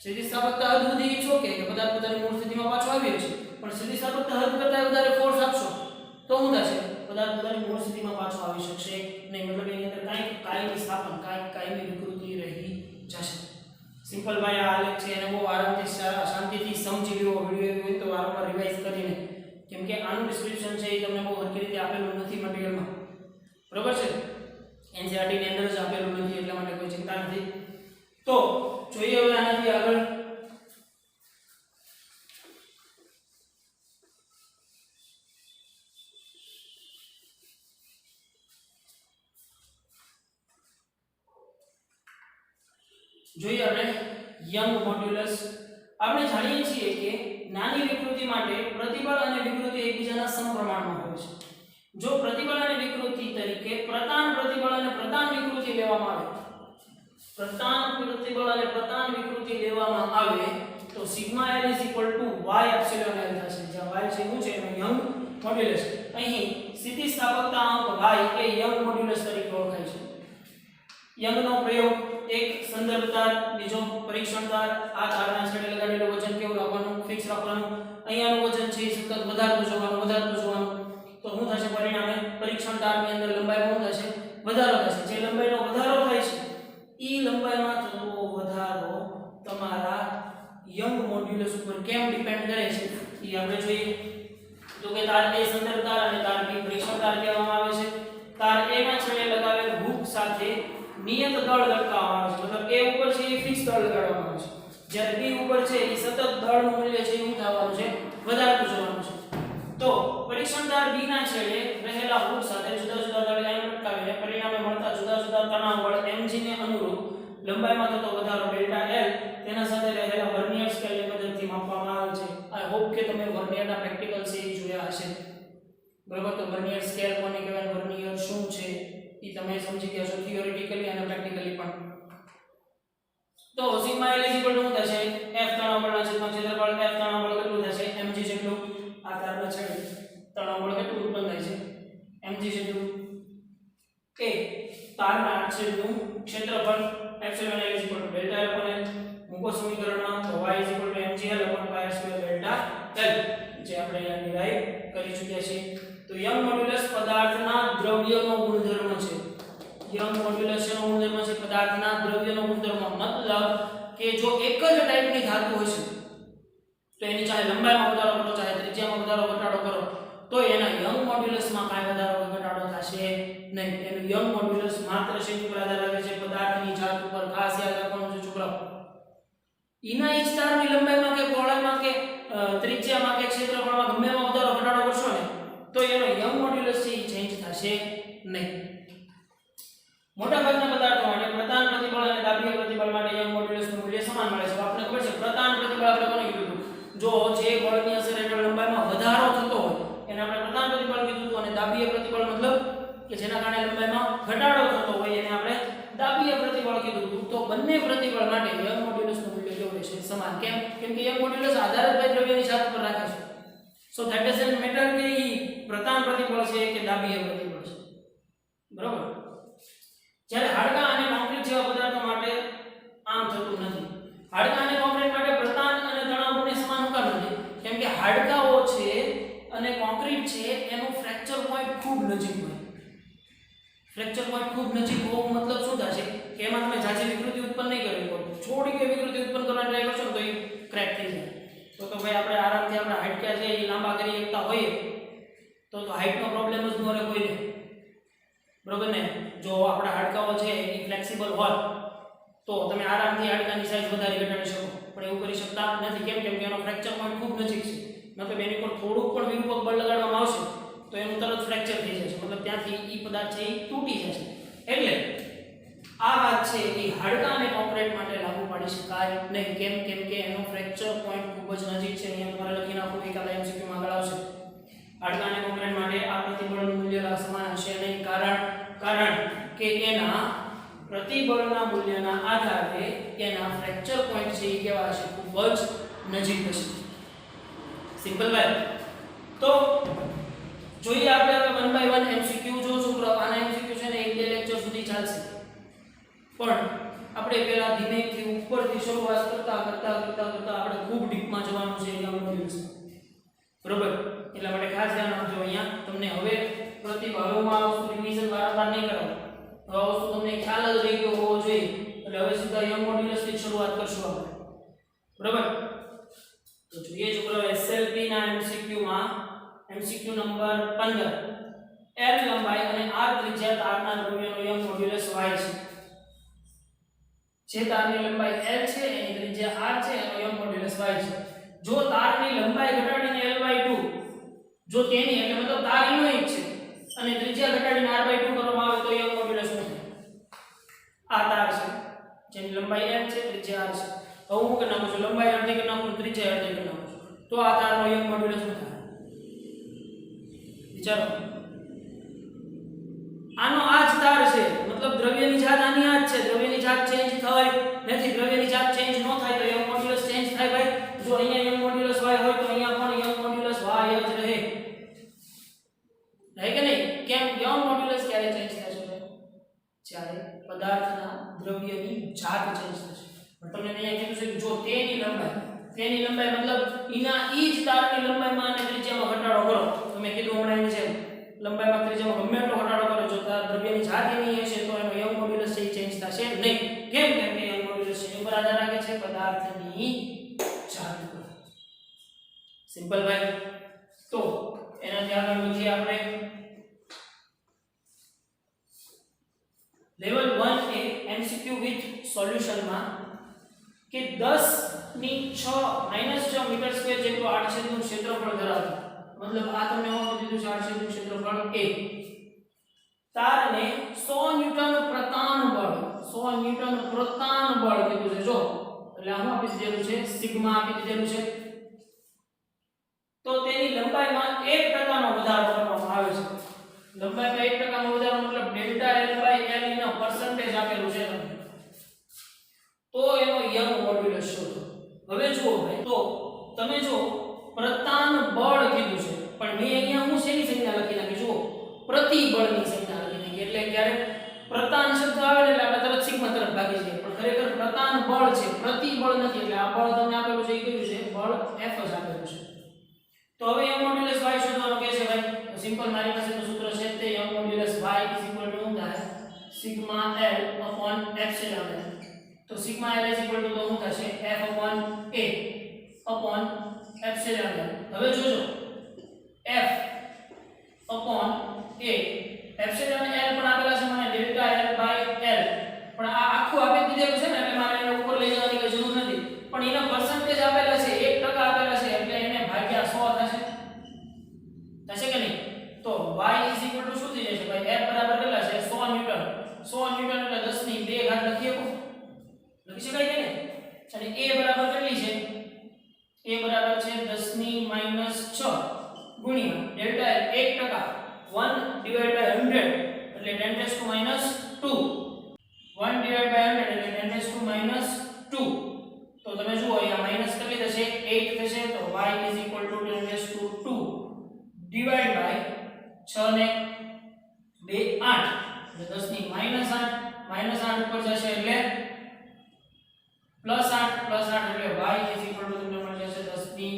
સ્થિતિસ્થાપકતા હદ સુધી ઈચ્છો કે પદાર્થ પોતાની મૂળ સ્થિતિમાં પાછો આવ્યો છે પણ સ્થિતિસ્થાપકતા હદ કરતા વધારે ફોર્સ આપશો તો શું થશે? પદાર્થ પોતાની મૂળ સ્થિતિમાં પાછો આવી શકશે નહીં. મતલબ એની અંદર કાંઈક કાયમી સ્થાપન, કાંઈક કાયમી વિકૃતિ રહી જશે. સિમ્પલ ભાઈ આ આલેખ છે એને બહુ આરામથી શાંતિથી સમજી લો. વિડિયો હોય તો વારંવાર રિવાઇઝ કરીને, કેમ કે આનું ડિસ્ક્રિપ્શન છે એ તમને બહુ હરખી રીતે આપેલું નથી મટીરીયલમાં. બરોબર છે? એનસીઈઆરટી ની અંદર જ આપેલું નથી એટલા માટે કોઈ ચિંતા નથી. તો જોઈએ હવે આનાથી આગળ. જોઈએ આપણે યંગ મોડ્યુલસ. આપણે જાણીએ છીએ કે નાની વિકૃતિ માટે પ્રતિબળ અને વિકૃતિ એકબીજાના સમપ્રમાણમાં હોય છે. જો પ્રતિબળ અને વિકૃતિ તરીકે પ્રતાન પ્રતિબળ અને પ્રતાન વિકૃતિ લેવામાં આવે, પ્રતાન પ્રતિબળ અને પ્રતાન વિકૃતિ લેવામાં આવે તો sigma L y epsilon L થશે. જ્યાં y છે શું છે? Young modulus. અહીં સ્થિતિસ્થાપકતા અંક y એ યંગ મોડ્યુલસ તરીકે ઓળખાય છે. યંગનો પ્રયોગ એક સંદર્ભ તાર, બીજો પરીક્ષણ તાર. આ તારના છેડે લગાડેલું વજન કેવું રાખવાનું? ફિક્સ રાખવાનું. અહીંયાનું વજન છે સતત વધારતું જોવાનું. તો શું થશે પરિણામે? પરીક્ષણ તારની અંદર લંબાઈમાં શું થશે? વધારો થશે. જે લંબાઈનો વધારો થાય છે ઈ લંબાઈમાં થતો વધારો તમારા યંગ મોડ્યુલસ ઉપર કેમ ડિપેન્ડ કરે છે ઈ આપણે જોઈએ. તો કે તાર A સંદર્ભ તાર અને તાર B પરીક્ષણ તાર કહેવામાં આવે છે. તાર A ના છેડે લગાવેલ હૂક સાથે નિયત દળ લટકાવવામાં આવે છે. મતલબ A ઉપર છે એ ફિક્સ દળ લગાડવામાં આવે છે. જ્યારે B ઉપર છે એ સતત દળનું મૂલ્ય છે શું થવાનું છે? વધારતું જવાનું છે. તો પરીક્ષણ તાર B ના છેડે રહેલા હૂક સાથે જુદા જુદા દળ એમ લટકાવીને પરિણામે મળતા જુદા જુદા તણાવ બળ mg ને અનુરૂપ લંબાઈમાં થતો વધારો ડેલ્ટા L તેના સાથે રહેલા વર્નિયર સ્કેલની મદદથી માપવામાં આવે છે. આઈ હોપ કે તમે વર્નિયરના પ્રેક્ટિકલ સીરીઝ જોયા હશે. બરાબર? તો વર્નિયર સ્કેલ કોને કહેવાય, વર્નિયર શું છે ઈ તમે સમજી ગયા છો થિયોરેટિકલી અને પ્રેક્ટિકલી પણ. તો સિગ્મા L શું થશે? F તણાવ બળના છેદમાં ક્ષેત્રફળ. F તણાવ બળ કેટલું થશે? mg જેટલું. આ તારના છેડે તણાવ બળ કેટલું ઉત્પન્ન થાય છે? mg જેટલું. એ તારના છેદનું ક્ષેત્રફળ એપ્સિલોન L ડેલ્ટા L કોને મૂકો સમીકરણમાં. તો y mgl /r² delta L જે આપણે અહીંયા ડિરાઈવ કરી ચૂક્યા છીએ. તો યંગ મોડ્યુલસ પદાર્થના દ્રવ્યનો ગુણધર્મ છે. યંગ મોડ્યુલસ નો ગુણધર્મ છે પદાર્થના દ્રવ્યનો ગુણધર્મ. મતલબ કે જો એક જ ટાઈપની ધાતુ હશે તો એની ચાહે લંબાઈમાં વધારો કરો ચાહે ત્રિજ્યામાં વધારો ઘટાડો કરો તો એના યંગ મોડ્યુલસમાં કાંઈ વધારો ઘટાડો થશે નહીં. એનું યંગ મોડ્યુલસ માત્ર શેની પર આધાર રાખે છે? પદાર્થની જાત ઉપર. ખાસ યાદ રાખવાનું છે છોકરાઓ. ઈના ઇચ તારની લંબાઈમાં કે પહોળાઈમાં કે ત્રિજ્યામાં કે ક્ષેત્રફળમાં ગમે એમાં વધારો ઘટાડો કરશો ને તો એનો યંગ મોડ્યુલસ છે એ ચેન્જ થશે નહીં. મોટાભાગના પદાર્થો માટે પ્રતાન પ્રતિબળ અને દાબીય પ્રતિબળ માટે યંગ મોડ્યુલસનું મૂલ્ય સમાન મળે છે. આપણે ખબર છે પ્રતાન પ્રતિબળ આપણે કોને કીધું? જો જે બળની અસર હેઠળ લંબાઈમાં વધારો થતો હોય એને આપણે પ્રતાન પ્રતિબળ કીધું હતું. અને દાબીય પ્રતિબળ મતલબ કે જેના કારણે લંબાઈમાં ઘટાડો થતો હોય એને આપણે દાબીય પ્રતિબળ કીધું હતું. તો બંને પ્રતિબળ માટે યંગ મોડ્યુલસનું મૂલ્ય કેવું રહેશે? સમાન. કેમ? કેમ કે યંગ મોડ્યુલસ આધાર જ દ્રવ્યની જાત પર રાખે છે. સો ધેટ ડઝન્ટ મેટર કે ઈ પ્રતાન પ્રતિબળ છે કે દાબીય પ્રતિબળ છે. બરાબર? જ્યારે હાડકાં અને કોન્ક્રીટ જેવા પદાર્થો માટે આમ થતું નથી. હાડકાં અને કોન્ક્રીટ માટે પ્રતાન અને તણાવ બંને સમાન હોતા નથી. કેમ કે હાડકાઓ છે અને કોન્ક્રીટ છે એનું ફ્રેક્ચર પોઈન્ટ ખૂબ નજીક હોય. ફ્રેક્ચર પોઈન્ટ ખૂબ નજીક હોવું મતલબ શું થશે કે એમાં તમે જાજી વિકૃતિ ઉત્પન્ન નહીં કરવી પડે. થોડી કે વિકૃતિ ઉત્પન્ન કરવાની ટ્રાય કરશો તો એ ક્રેક થઈ જાય. તો ભાઈ આપણે આરામથી આપણા હાડકા છે એ લાંબા કરી શકતા હોઈએ તો હાઈટનો પ્રોબ્લેમ જ ન રહે કોઈને. બરોબર ને? જો આપણા હાડકાઓ છે એ ફ્લેક્સિબલ હોય તો તમે આરામથી હાડકાની સાઈઝ વધારી ઘટાડી શકો. પણ એવું કરી શકતા નથી. કેમ? કેમ કે એનો ફ્રેક્ચર પોઈન્ટ ખૂબ નજીક છે. મતલબ એની પર થોડુંક પણ વિરૂપક બળ લગાડવામાં આવશે તો એનું તરત ફ્રેક્ચર થઈ જશે. મતલબ ત્યાંથી ઈ પદાર્થ છે એ તૂટી જશે. એટલે આ વાત છે એ હાડકા અને કોન્ક્રીટ માટે લાગુ પાડી શકાય નહીં. કેમ? કેમ કે એનો ફ્રેક્ચર પોઈન્ટ ખૂબ જ નજીક છે. અહીંયા તમારે લખી નાખો એકાદ MCQ માં આગળ આવશે. હાડકા અને કોન્ક્રીટ માટે આ પ્રતિબળનું મૂલ્ય સમાન હશે નહીં. કારણ કે એના પ્રતિબળના મૂલ્યના આધારે એના ફ્રેક્ચર પોઈન્ટ છે એ કેવા હશે? ખૂબ જ નજીક હશે. સિમ્પલ વાત. તો જોઈએ આપણે હવે 1 by 1 MCQ જો છોકરાઓ. આના MCQ છે ને 1-2 લેક્ચર સુધી ચાલશે. પણ આપણે પહેલા ધીમેથી ઉપરથી શરૂઆત કરતા આપણે ખૂબ ડીપમાં જવાનું છે યંગ મોડ્યુલસ. બરોબર? એટલા માટે ખાસ ધ્યાન રાખજો. અહીંયા તમને હવે પ્રતિભાવોમાં આ વસ્તુ રિવિઝન વારંવાર નહીં કરવાનું. હવે આ વસ્તુ તમને ખ્યાલ જ રહી ગયો હોવો જોઈએ. એટલે હવે સીધા યંગ મોડ્યુલસથી શરૂઆત કરશું આપણે. બરોબર? તો જોઈએ છોકરાઓ SLP ના MCQ માં MCQ નંબર 15 L લંબાઈ અને R ત્રિજ્યા તારના દ્રવ્યનો યંગ મોડ્યુલસ y છે. જે તારની લંબાઈ L છે એની ત્રિજ્યા R છે એનો યંગ મોડ્યુલસ y છે. જો તારની લંબાઈ ઘટાડીને L/2 જો તેની એટલે મતલબ તાર એનો એક છે અને ત્રિજ્યા ઘટાડીને R/2 કરવામાં આવે તો યંગ મોડ્યુલસ શું થાય? આ તાર છે જેની લંબાઈ L છે ત્રિજ્યા R છે. હવે હું કે નાખું છું લંબાઈ અડધી કરી નાખું ત્રિજ્યા અડધી કરી નાખું છું તો આ તારનો યંગ મોડ્યુલસ શું થાય? વિચારો. આનો આ જ તાર છે. મતલબ દ્રવ્યની જાત આની આ જ છે. દ્રવ્યની જાત ચેન્જ થાય નથી. દ્રવ્યની જાત ચેન્જ ન થાય તો યંગ મોડ્યુલસ ચેન્જ થાય ભાઈ. જો અહીંયા યંગ મોડ્યુલસ y હોય તો અહીંયા પણ યંગ મોડ્યુલસ y જ રહે. રહે કે નહીં? તમને અહીંયા કીધું છે કે જો તેની લંબાઈ મતલબ એના ઈ જ તારની લંબાઈમાં અને ત્રિજ્યામાં ઘટાડો કરો. તમે કીધું હમણાં એની છે લંબાઈમાં ત્રિજ્યામાં ગમે એટલો ઘટાડો કરો, જો તાર દ્રવ્યની જાત એની હશે તો એનો યંગ મોડ્યુલસ છે ચેન્જ થશે નહીં. કેમ કે યંગ મોડ્યુલસ છે ઉપર આધાર રાખે છે પદાર્થની જાત પર. સિમ્પલ ભાઈ. તો એનાથી આગળ વધીએ આપણે. Level 1 A MCQ with solution માં કે 10 ની 6 -6 મીટર સ્ક્વેર જેટલું આડછેદનું ક્ષેત્રફળ ધરાવતું, મતલબ આ તમને શું કીધું છે આડછેદનું ક્ષેત્રફળ A, તારને 100 ન્યૂટન પ્રતાન બળ કીધું છે. જો એટલે આમાં આપી દીધેલું છે સિગ્મા આપી દીધેલું છે. તો તેની લંબાઈમાં 1% નો વધારો કરવામાં આવે છે. લંબાઈમાં 1% નો વધારો મતલબ ડેલ્ટા L/L નો પર્સન્ટેજ આપેલું છે, તો એનો યંગ મોડ્યુલસ શોધો. હવે જુઓ ભાઈ, તો તમે જો પ્રતાન બળ કીધું છે, પણ મેં અહીંયા હું શેની સંજ્ઞા લખી નાખી, જુઓ પ્રતિબળની સંજ્ઞા લખી નાખી. એટલે ક્યારે પ્રતાન શબ્દ આવે એટલે આપણે તરત સિગ્મા તરફ ભાગી જઈએ, પણ ખરેખર પ્રતાન બળ છે, પ્રતિબળ નથી. એટલે આ બળ તમને આપેલું છે એ કયું છે? બળ F જ આપેલું છે. તો હવે યંગ મોડ્યુલસ y શોધવાનું કહે છે ભાઈ. તો સિમ્પલ મારી પાસે તો સૂત્ર છે તે યંગ મોડ્યુલસ y શું થાય? Sigma L upon epsilon L. તો સિગ્મા L તો શું થશે? F upon A upon epsilon L. હવે જોજો F upon A epsilon L પણ આપેલા છે મને ડેલ્ટા L/L, પણ આ આખું આપી દીધેલું છે ને એટલે મારે એને ઉપર લઈ જવાની કોઈ જરૂર નથી. પણ એના પર્સન્ટેજ આપેલા છે 1% આપેલા છે એટલે એને ભાગ્યા 100 થશે કે નહીં? તો y શું થઈ જશે ભાઈ? F બરાબર કેટલા છે? 100 ન્યૂટન. 100 ન્યૂટન એટલે 10 ની 2 ઘાત લખી શકાય કે નહીં? અને A બરાબર કેટલી છે? A બરાબર છે 10 ની -6 ગુણ્યા ડેલ્ટા L 1% 1/100 એટલે 10⁻². 1/100 એટલે 10⁻². તો તમે જુઓ અહીંયા માઈનસ કેટલી થશે? 8 થશે. તો y 10⁻² ડિવાઇડ બાય 6 ને 2 8 એટલે 10 ની -8 ઉપર જશે એટલે +8 એટલે y તમને મળી જશે 10 ની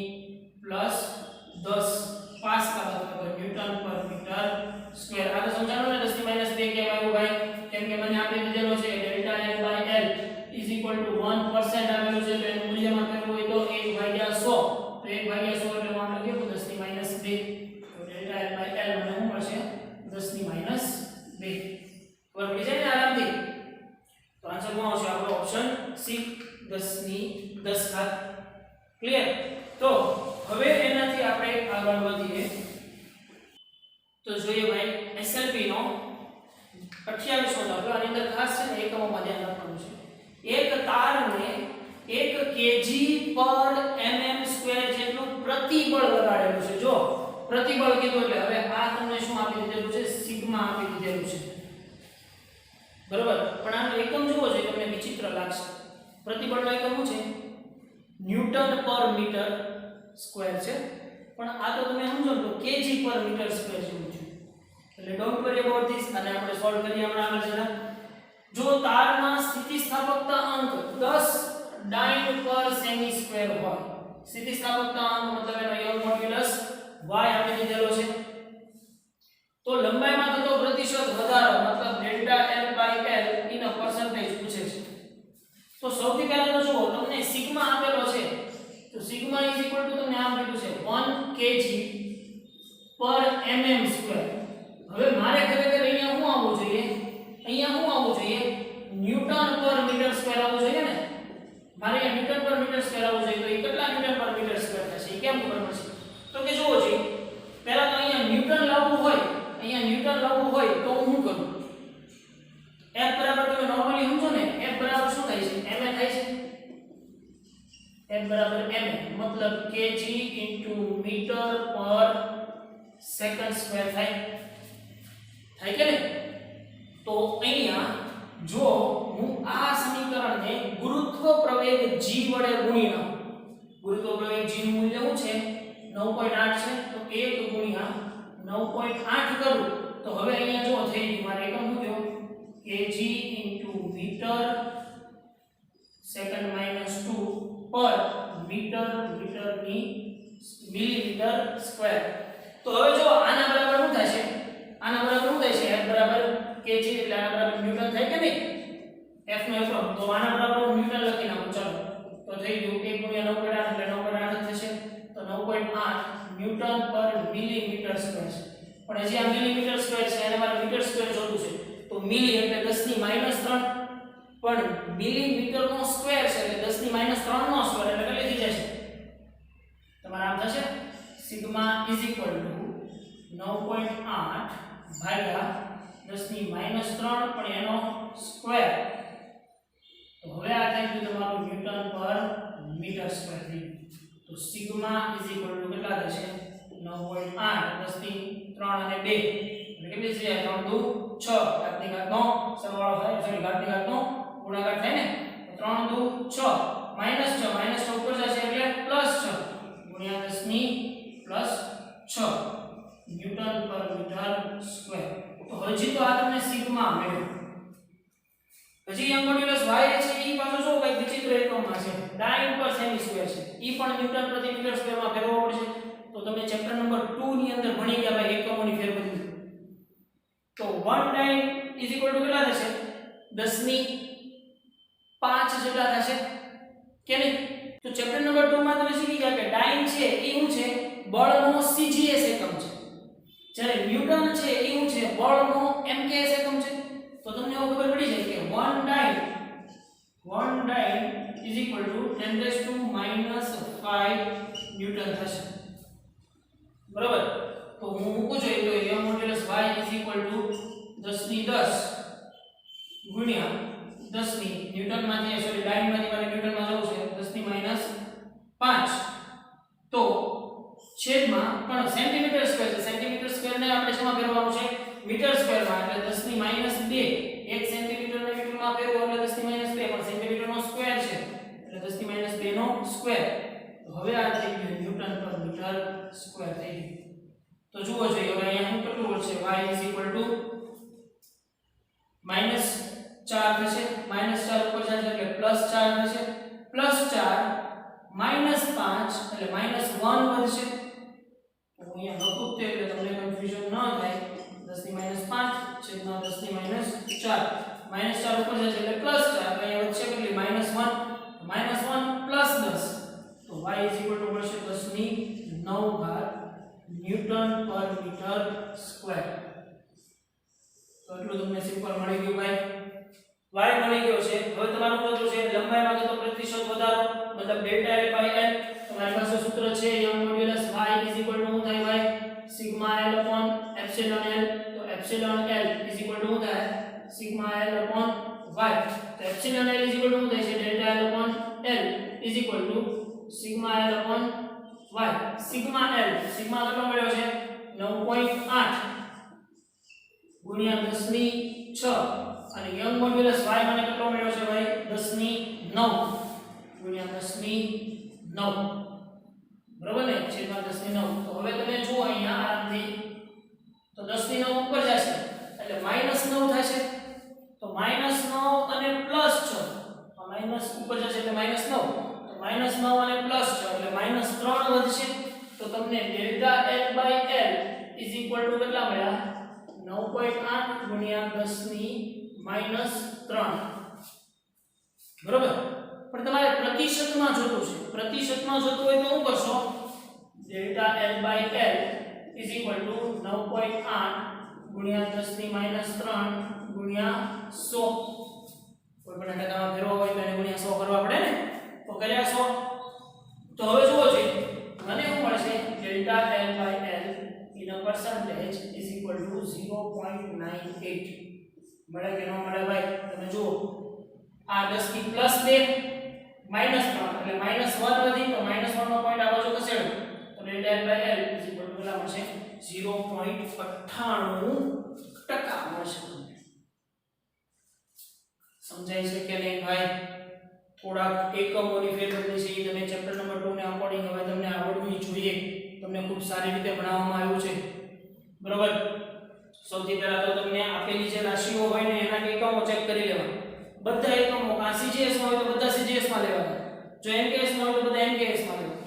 +10 પાસ્કલ અથવા ન્યૂટન પર મીટર સ્ક્વેર. આ તો સમજાણું ને 10 ની -2 કેમ આવ્યું ભાઈ? કેમ કે મને આપી દીધેલો છે ડેલ્ટા L/L 1% આવેલું છે, તો એનું મૂલ્યમાં કરવું હોય તો 1/100. તો 1/100 એટલે હું આમ લખી દઉં 10 ની -2. તો ડેલ્ટા L/L મને શું મળશે? 10 ની -2. ખબર પડી જાય ને આરામથી? તો આન્સર શું આવશે આપણો? ઓપ્શન સી 10 ની 10 ક્લિયર? તો હવે એનાથી આપણે આગળ વધીએ. તો જોઈએ ભાઈ SLP નો 28મો દાખલો. આની અંદર ખાસ છે ને એકમોમાં ધ્યાન રાખવાનું છે. એક તારને 1 kg/mm² જેટલું પ્રતિબળ લગાડેલું છે. જો પ્રતિબળ કીધું એટલે હવે આ તમને શું આપી દીધેલું છે? સિગ્મા આપી દીધેલું છે, બરોબર? પણ આનો એકમ જોવો જોઈએ, તમને વિચિત્ર લાગશે. પ્રતિબળનો એકમ શું છે? ન્યૂટન/મીટર સ્ક્વેર છે, પણ આ તો તમે સમજો તો kg/મીટર સ્ક્વેર જેવું છે. એટલે ડોન્ટ વરી અબાઉટ ધીસ. અને આપણે સોલ્વ કરીએ હમણાં આગળ જરા. જો તારના સ્થિતિસ્થાપકતા અંક 10 dyne/semi² હોય, સ્થિતિસ્થાપકતા અંક મતલબ એનો યંગ મોડ્યુલસ y આપી દીધેલો છે, તો લંબાઈમાં થતો પ્રતિશત વધારો મતલબ ડેલ્ટા L/L એનો પર્સન્ટેજ પૂછે છે. તો સૌથી પહેલા તો જુઓ તમને સિગ્મા આપેલો છે, તો સિગ્મા તમને આમ કીધું છે 1 kg/mm². હવે મારે ખરેખર અહીંયા શું આવવું જોઈએ? અહીંયા શું આવવું જોઈએ? ન્યૂટન/મીટર² આવવું જોઈએ ને? મારે અહીંયા ન્યૂટન/મીટર² આવવું જોઈએ. તો એ કેટલા ન્યૂટન/મીટર² થશે? એ કેમ ખબર પડશે? તો કે જોવો જોઈએ, પહેલા તો અહીંયા ન્યૂટન લાવવું હોય તો હું શું કરું? F બરાબર તમે નોર્મલી સમજો ને, F બરાબર શું થાય છે? ma થાય છે. F બરાબર ma મતલબ kg * મીટર/સેકન્ડ² થાય કે નહીં? તો અહીંયા જો હું આ સમીકરણને ગુરુત્વ પ્રવેગ g વડે ગુણી નાખું, ગુરુત્વ પ્રવેગ g નું મૂલ્ય શું છે? 9.8 છે. તો 1 ગુણ્યા 9.8 કરું તો હવે અહીંયા જો થઈ ગયું મારે એકમ શું થયો? kg * મીટર સેકન્ડ માઈનસ 2 પર મીટર મીટરની મિલીમીટર સ્ક્વેર. તો હવે જો આના બરાબર શું થશે? આના બરાબર શું થશે? f બરાબર kg એટલે આના બરાબર ન્યૂટન થાય કે નહીં? f નો એકમ. તો આના બરાબર ન્યૂટન લખી નાખો. ચાલો તો થઈ ગયું 1 * 9.8 એટલે 9.8 થશે. તો 9.8 ન્યૂટન પર મિલીમીટર સ્ક્વેર છે. પણ હજી આ મિલીમીટર સ્ક્વેર છે અને મારે મીટર સ્ક્વેર જોતું છે. તો મિલી એટલે 10 ની -3 પણ મિલીમીટર નો સ્ક્વેર છે એટલે 10 ની -3 નો સ્ક્વેર એટલે કેટલી થઈ જશે? તમારે આમ થશે સિગ્મા = 9.8 ભાગ્યા 10 ની -3 પણ એનો સ્ક્વેર. તો હવે આ થઈ ગયું તમારું ન્યૂટન પર મીટર સ્ક્વેર થઈ ગયું. તો સિગ્મા = કેટલા થશે? 9.8 10 ની 3 અને 2 એટલે કેટલી છે? 3 દુ 6 ઘાતની ઘાત 9 સરવાળો થાય, સોરી ઘાતની ઘાત 9 ગુણાકાર થાય ને. તો 3 દુ 6 -6 ઉપર જશે એટલે +6 ગુણ્યા 10 ની +6 ન્યૂટન પર મીટર સ્ક્વેર. તો હજી તો આ તમને સિગ્મા મળ્યો. પછી યંગ મોડ્યુલસ y છે ઈ પાછો શું કઈ વિચિત્ર એકમમાં છે, ડાય ઉપર સેમી સ્ક્વેર છે. ઈ પણ ન્યૂટન પ્રતિ મીટર સ્ક્વેરમાં ફેરવવો પડશે. તો તમે ચેપ્ટર નંબર 2 ની અંદર ભણી ગયા ભાઈ એકમોની ફેરબદલી. તો 1 ડાય = કેટલા થશે? 10 ની 5 જેટલા થશે કે નહીં? તો ચેપ્ટર નંબર 2 માં તમે શીખી ગયા કે ડાઇન છે એ શું છે? બળનો CGS એકમ છે. જ્યારે ન્યૂટન છે એ શું છે? બળનો MKS એકમ છે. તો તમને એવું ખબર પડી જાય કે 1 ડાઇન = 10⁻⁵ ન્યૂટન થશે. બરાબર? તો હું મૂકું છું તો યંગ મોડ્યુલસ y = 10 ની 10 ગુણ્યા 10 ની ન્યૂટનમાંથી સોરી ડાઇનમાંથી મારે ન્યૂટનમાં જવું છે 10 ની -5 તો છેદમાં પણ સેન્ટીમીટર સ્ક્વેર છે. સેન્ટીમીટર સ્ક્વેરને આપણે શેમાં ફેરવવાનું છે? મીટર સ્ક્વેરમાં. એટલે 10 ની -2 1 સેન્ટીમીટરને મીટરમાં ફેરવો એટલે 10 ની -2 પણ સેન્ટીમીટરનો સ્ક્વેર છે એટલે 10 ની -2 નો સ્ક્વેર. તો હવે આ થઈ ગયું ન્યૂટન પર મીટર સ્ક્વેર થઈ ગયું. તો જુઓ જોઈએ હવે અહીંયા શું કેટલું મળશે? y = -4 થશે. -4 ઉપર જશે એટલે +4 થશે. +4 -5 એટલે -1 વધશે. તો અહીંયા લખું તે એટલે તમને કન્ફ્યુઝન ન થાય. 10 ની -5 છેદમાં 10 ની -4 -4 ઉપર જશે એટલે +4 અહીંયા વધશે કેટલી? -1 -1 + 10 તો y = મળશે 10 ની 9 ઘાત ન્યૂટન પર મીટર સ્ક્વેર. તો એટલું તમને સિમ્પલ મળી ગયું ભાઈ. y મળી ગયો છે. હવે તમારું શું છે? લંબાઈમાં તો પ્રતિશત વધારો મતલબ ΔL/L. તમારી પાસે સૂત્ર છે યંગ મોડ્યુલસ y = શું થાય ભાઈ? σl/εl. તો εl શું થાય? σl/y. તો εl શું થાય છે? ΔL/L σl/y. સિગ્મા કેટલો મળ્યો છે? 9.8 ગુણ્યા 10 ની 6 અને યંગ મોડ્યુલસ y મને કેટલો મળ્યો છે ભાઈ? 10 ની 9 ગુણ્યા 10 ની 9 બરાબર ને? છેદમાં 10 ની 9. તો હવે તમે જુઓ અહીંયા આરામથી તો 10 ની 9 ઉપર જશે એટલે -9 થશે. તો -9 અને +6 તો માઈનસ ઉપર જશે એટલે -9 તો -9 અને +6 એટલે -3 વધશે. તો તમને ΔL/L = કેટલા મળ્યા? 9.8 ગુણ્યા 10 ની -3 બરોબર. પણ તમારે પ્રતિશતમાં જોતું છે. પ્રતિશતમાં જોતું હોય તો શું કરશો? ΔL/L = 9.8 ગુણ્યા 10 ની -3 ગુણ્યા 100. કોઈ પણ ટકામાં ફેરવો હોય તો એને ગુણ્યા 100 કરવા પડે ને. તો કર્યા 100. તો હવે જુઓ જોઈએ મને શું મળશે? ΔL/L in a percentage is equal to 0.98. મળે કે ન મળે ભાઈ? તમે જુઓ આ 10 થી +2 -3 એટલે -1 વધી તો -1 નો પોઈન્ટ આ બાજુ ખસેડો તો ΔL/L કેટલા મળશે? 0.98% મળશે. સમજાય છે કે નહીં ભાઈ? થોડા એકમોની ફેરબદલી છે એ તમે ચેપ્ટર નંબર 2 ને અકોર્ડિંગ હવે તમને આવડવું જોઈએ. તમને ખૂબ સારી રીતે ભણાવવામાં આવ્યું છે. બરોબર. સૌથી પહેલા તો તમને આપેલી જે રાશિઓ હોય ને એના એકમો ચેક કરી લેવા. બધા એકમો આ CGS માં હોય તો બધા CGS માં લેવાના, જો MKS માં હોય તો બધા MKS માં લેવાના.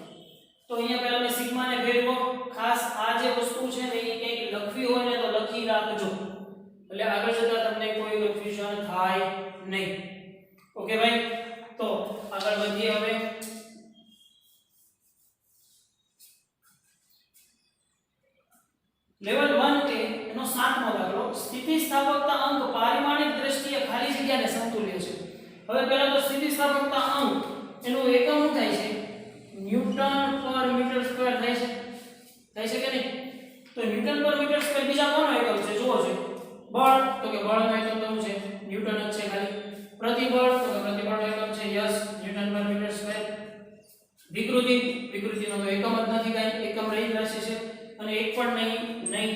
તો અહીંયા પહેલા મેં સિગ્મા ને ફેરવો, ખાસ આ જે વસ્તુ છે ને એ કંઈક લખવી હોય ને તો લખી રાખજો, એટલે આગળ જતા તમને કોઈ કન્ફ્યુઝન થાય નહીં. ઓકે ભાઈ, તો આગળ વધીએ હવે. લેવલ 1 કે એનો 7મો દાખલો, સ્થિતિસ્થાપકતા અંક પારિમાણિક દ્રષ્ટિએ ખાલી જગ્યાને સમતુલ્ય છે. હવે પહેલા તો સ્થિતિસ્થાપકતા અંક એનું એકમ શું થાય છે? ન્યૂટન પર મીટર સ્ક્વેર થાય છે. થાય છે કે નહીં? તો ન્યૂટન પર મીટર સ્ક્વેર બીજા કોનો એકમ છે? જુઓ છો. બળ, તો કે બળનો એકમ તો શું છે? ન્યૂટન જ છે ખાલી. પ્રતિબળ, તો કે પ્રતિબળનો એકમ છે યસ ન્યૂટન પર મીટર સ્ક્વેર. વિકૃતિ, વિકૃતિનો તો એકમ જ નથી, કાંઈ એકમ રહી રહેશે છે. અને એક પણ નહીં,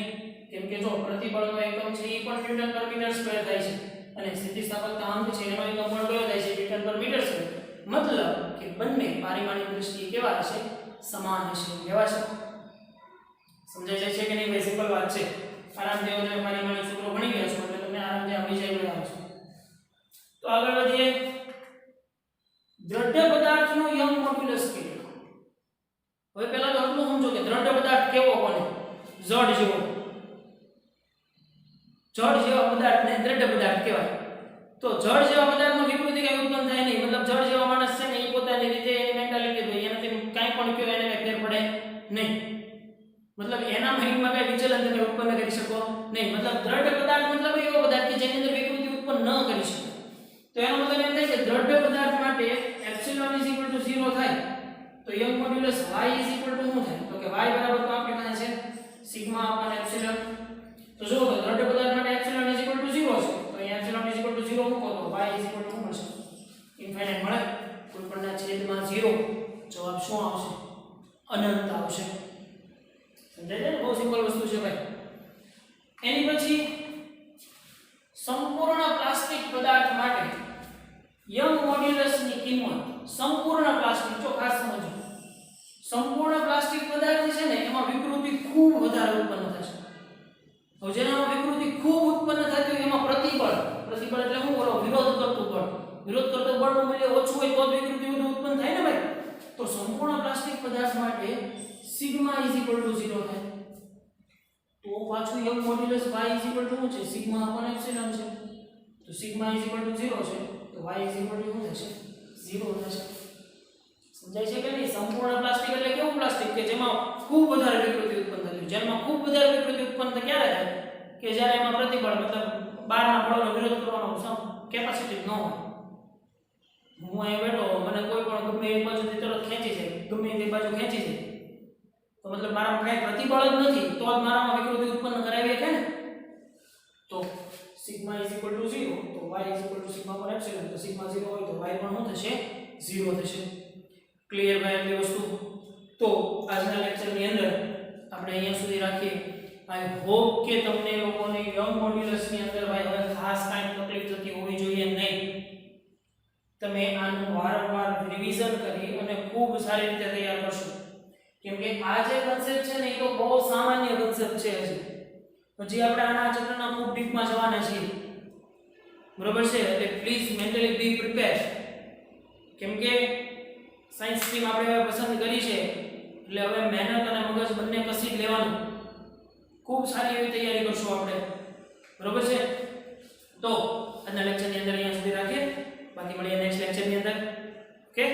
કેમ કે જો પ્રતિબળનો એકમ છે એ પણ ન્યૂટન પર મીટર સ્ક્વેર થાય છે, અને સ્થિતિસ્થાપકતા અંક છે એનો એકમ પણ કયો થાય છે? ન્યૂટન પર મીટર સ્ક્વેર. મતલબ કે બંને પારિમાણિક દ્રષ્ટિએ કેવા હશે? સમાન હશે. કેવા છે? સમજાય જાય છે કે નહીં ભાઈ? સિમ્પલ વાત છે. આરામથી તમે પારિમાણિક સૂત્રો ભણી ગયા છો એટલે તમને આરામથી આવડી જાય એવું આવશે. તો આગળ વધીએ. દ્રઢ પદાર્થનો યંગ મોડ્યુલસ કેટલો? હવે પહેલા તો આટલું સમજો કે દ્રઢ પદાર્થ કેવો કોને? જડ જેવો. જડ જેવા પદાર્થને દ્રઢ પદાર્થ કહેવાય. તો જડ જેવા પદાર્થનો વિકૃતિ કઈ ઉત્પન્ન થાય નહીં. મતલબ જડ જેવા માણસ છે ને એ પોતાની રીતે એની મેન્ટાલિટી હોય એનાથી કાંઈ પણ કયો એને કઈ ફેર પડે નહીં. મતલબ એના માઇન્ડમાં કઈ વિચલન તમે ઉત્પન્ન કરી શકો નહીં. મતલબ દ્રઢ પદાર્થ મતલબ એવો પદાર્થ કે જેની અંદર વિકૃતિ ઉત્પન્ન ન કરી શકે. તો એનો મતલબ એમ થાય કે દ્રઢ પદાર્થ માટે એપ્સિલોન 0 થાય તો યંગ મોડ્યુલસ y શું થાય? તો કે y બરાબર તો આપણી પાસે છે સિગ્મા અપન એપ્સિલોન. તો જો તો દ્રઢ પદાર્થ માટે એપ્સિલોન 0 છે, તો અહીંયા એપ્સિલોન 0 મૂકો તો y શું મળશે? ઇન્ફાઇનાઇટ મળે. કોઈ પણના છેદમાં 0. જવાબ શું આવશે? અનંત આવશે. સમજાય છે ને? બહુ સિમ્પલ વસ્તુ છે ભાઈ. એની પછી સંપૂર્ણ પ્લાસ્ટિક પદાર્થ માટે યંગ મોડ્યુલસની કિંમત, સંપૂર્ણ પ્લાસ્ટિક, જો ખાસ સમજો, સંપૂર્ણ પ્લાસ્ટિક પદાર્થ છે ને એમાં વિકૃતિ ખૂબ વધારે ઉત્પન્ન થશે. તો જેનામાં વિકૃતિ ખૂબ ઉત્પન્ન થતી હોય એમાં પ્રતિબળ, પ્રતિબળ એટલે શું? બોલો, વિરોધ કરતું બળ. વિરોધ કરતું બળનું મૂલ્ય ઓછું હોય તો જ વિકૃતિ વધુ ઉત્પન્ન થાય ને ભાઈ. તો સંપૂર્ણ પ્લાસ્ટિક પદાર્થ માટે સિગ્મા 0 થાય. તો પાછું યંગ મોડ્યુલસ y શું છે? સિગ્મા અપન એપ્સિલોન છે. તો સિગ્મા 0 છે તો y શું થશે? 0 થશે. સમજાય છે કે નહીં? સંપૂર્ણ પ્લાસ્ટિક એટલે કેવું પ્લાસ્ટિક કે જેમાં ખૂબ વધારે વિકૃતિ ઉત્પન્ન થતી. જેમાં ખૂબ વધારે વિકૃતિ ઉત્પન્ન ક્યારે થાય? કે જ્યારે એમાં પ્રતિબળ મતલબ બહારના બળનો વિરોધ કરવાનો કેપેસિટી ન હોય. હું અહીં બેઠો, મને કોઈ પણ ગમે એક બાજુથી તરત ખેંચી જાય, ગમે તે બાજુ ખેંચી જાય, તો મતલબ મારામાં કાંઈ પ્રતિબળ જ નથી તો જ મારામાં વિકૃતિ ઉત્પન્ન કરાવી શકે ને. તો સિગ્મા 0 તો y સિગ્મા પર એપ્સિલોન, તો સિગ્મા 0 હોય તો y પણ શું થશે? 0 થશે. ક્લિયર ભાઈ એટલી વસ્તુ? તો આજના લેક્ચરની અંદર આપણે અહીંયા સુધી રાખીએ. આઈ હોપ કે તમને લોકોને યંગ મોડ્યુલસની અંદર ભાઈ હવે ખાસ કાંઈ તકલીફ થતી હોવી જોઈએ નહીં. તમે આનું વારંવાર રિવિઝન કરી અને ખૂબ સારી રીતે તૈયાર કરશો. કેમ કે આ જે કન્સેપ્ટ છે ને એ તો બહુ સામાન્ય કન્સેપ્ટ છે. હજી આપણે આના ચેપ્ટરના ખૂબ ડીપમાં જવાના છીએ. બરોબર છે? એટલે પ્લીઝ મેન્ટલી બી પ્રિપેર. કેમ કે સાયન્સ સ્ટ્રીમ આપણે હવે પસંદ કરી છે એટલે હવે મહેનત અને મગજ બંને કસી જ લેવાનું. ખૂબ સારી એવી તૈયારી કરશું આપણે. બરોબર છે? તો આજના લેક્ચરની અંદર અહીંયા સુધી રાખીએ. બાકી મળીએ નેક્સ્ટ લેક્ચરની અંદર. ઓકે?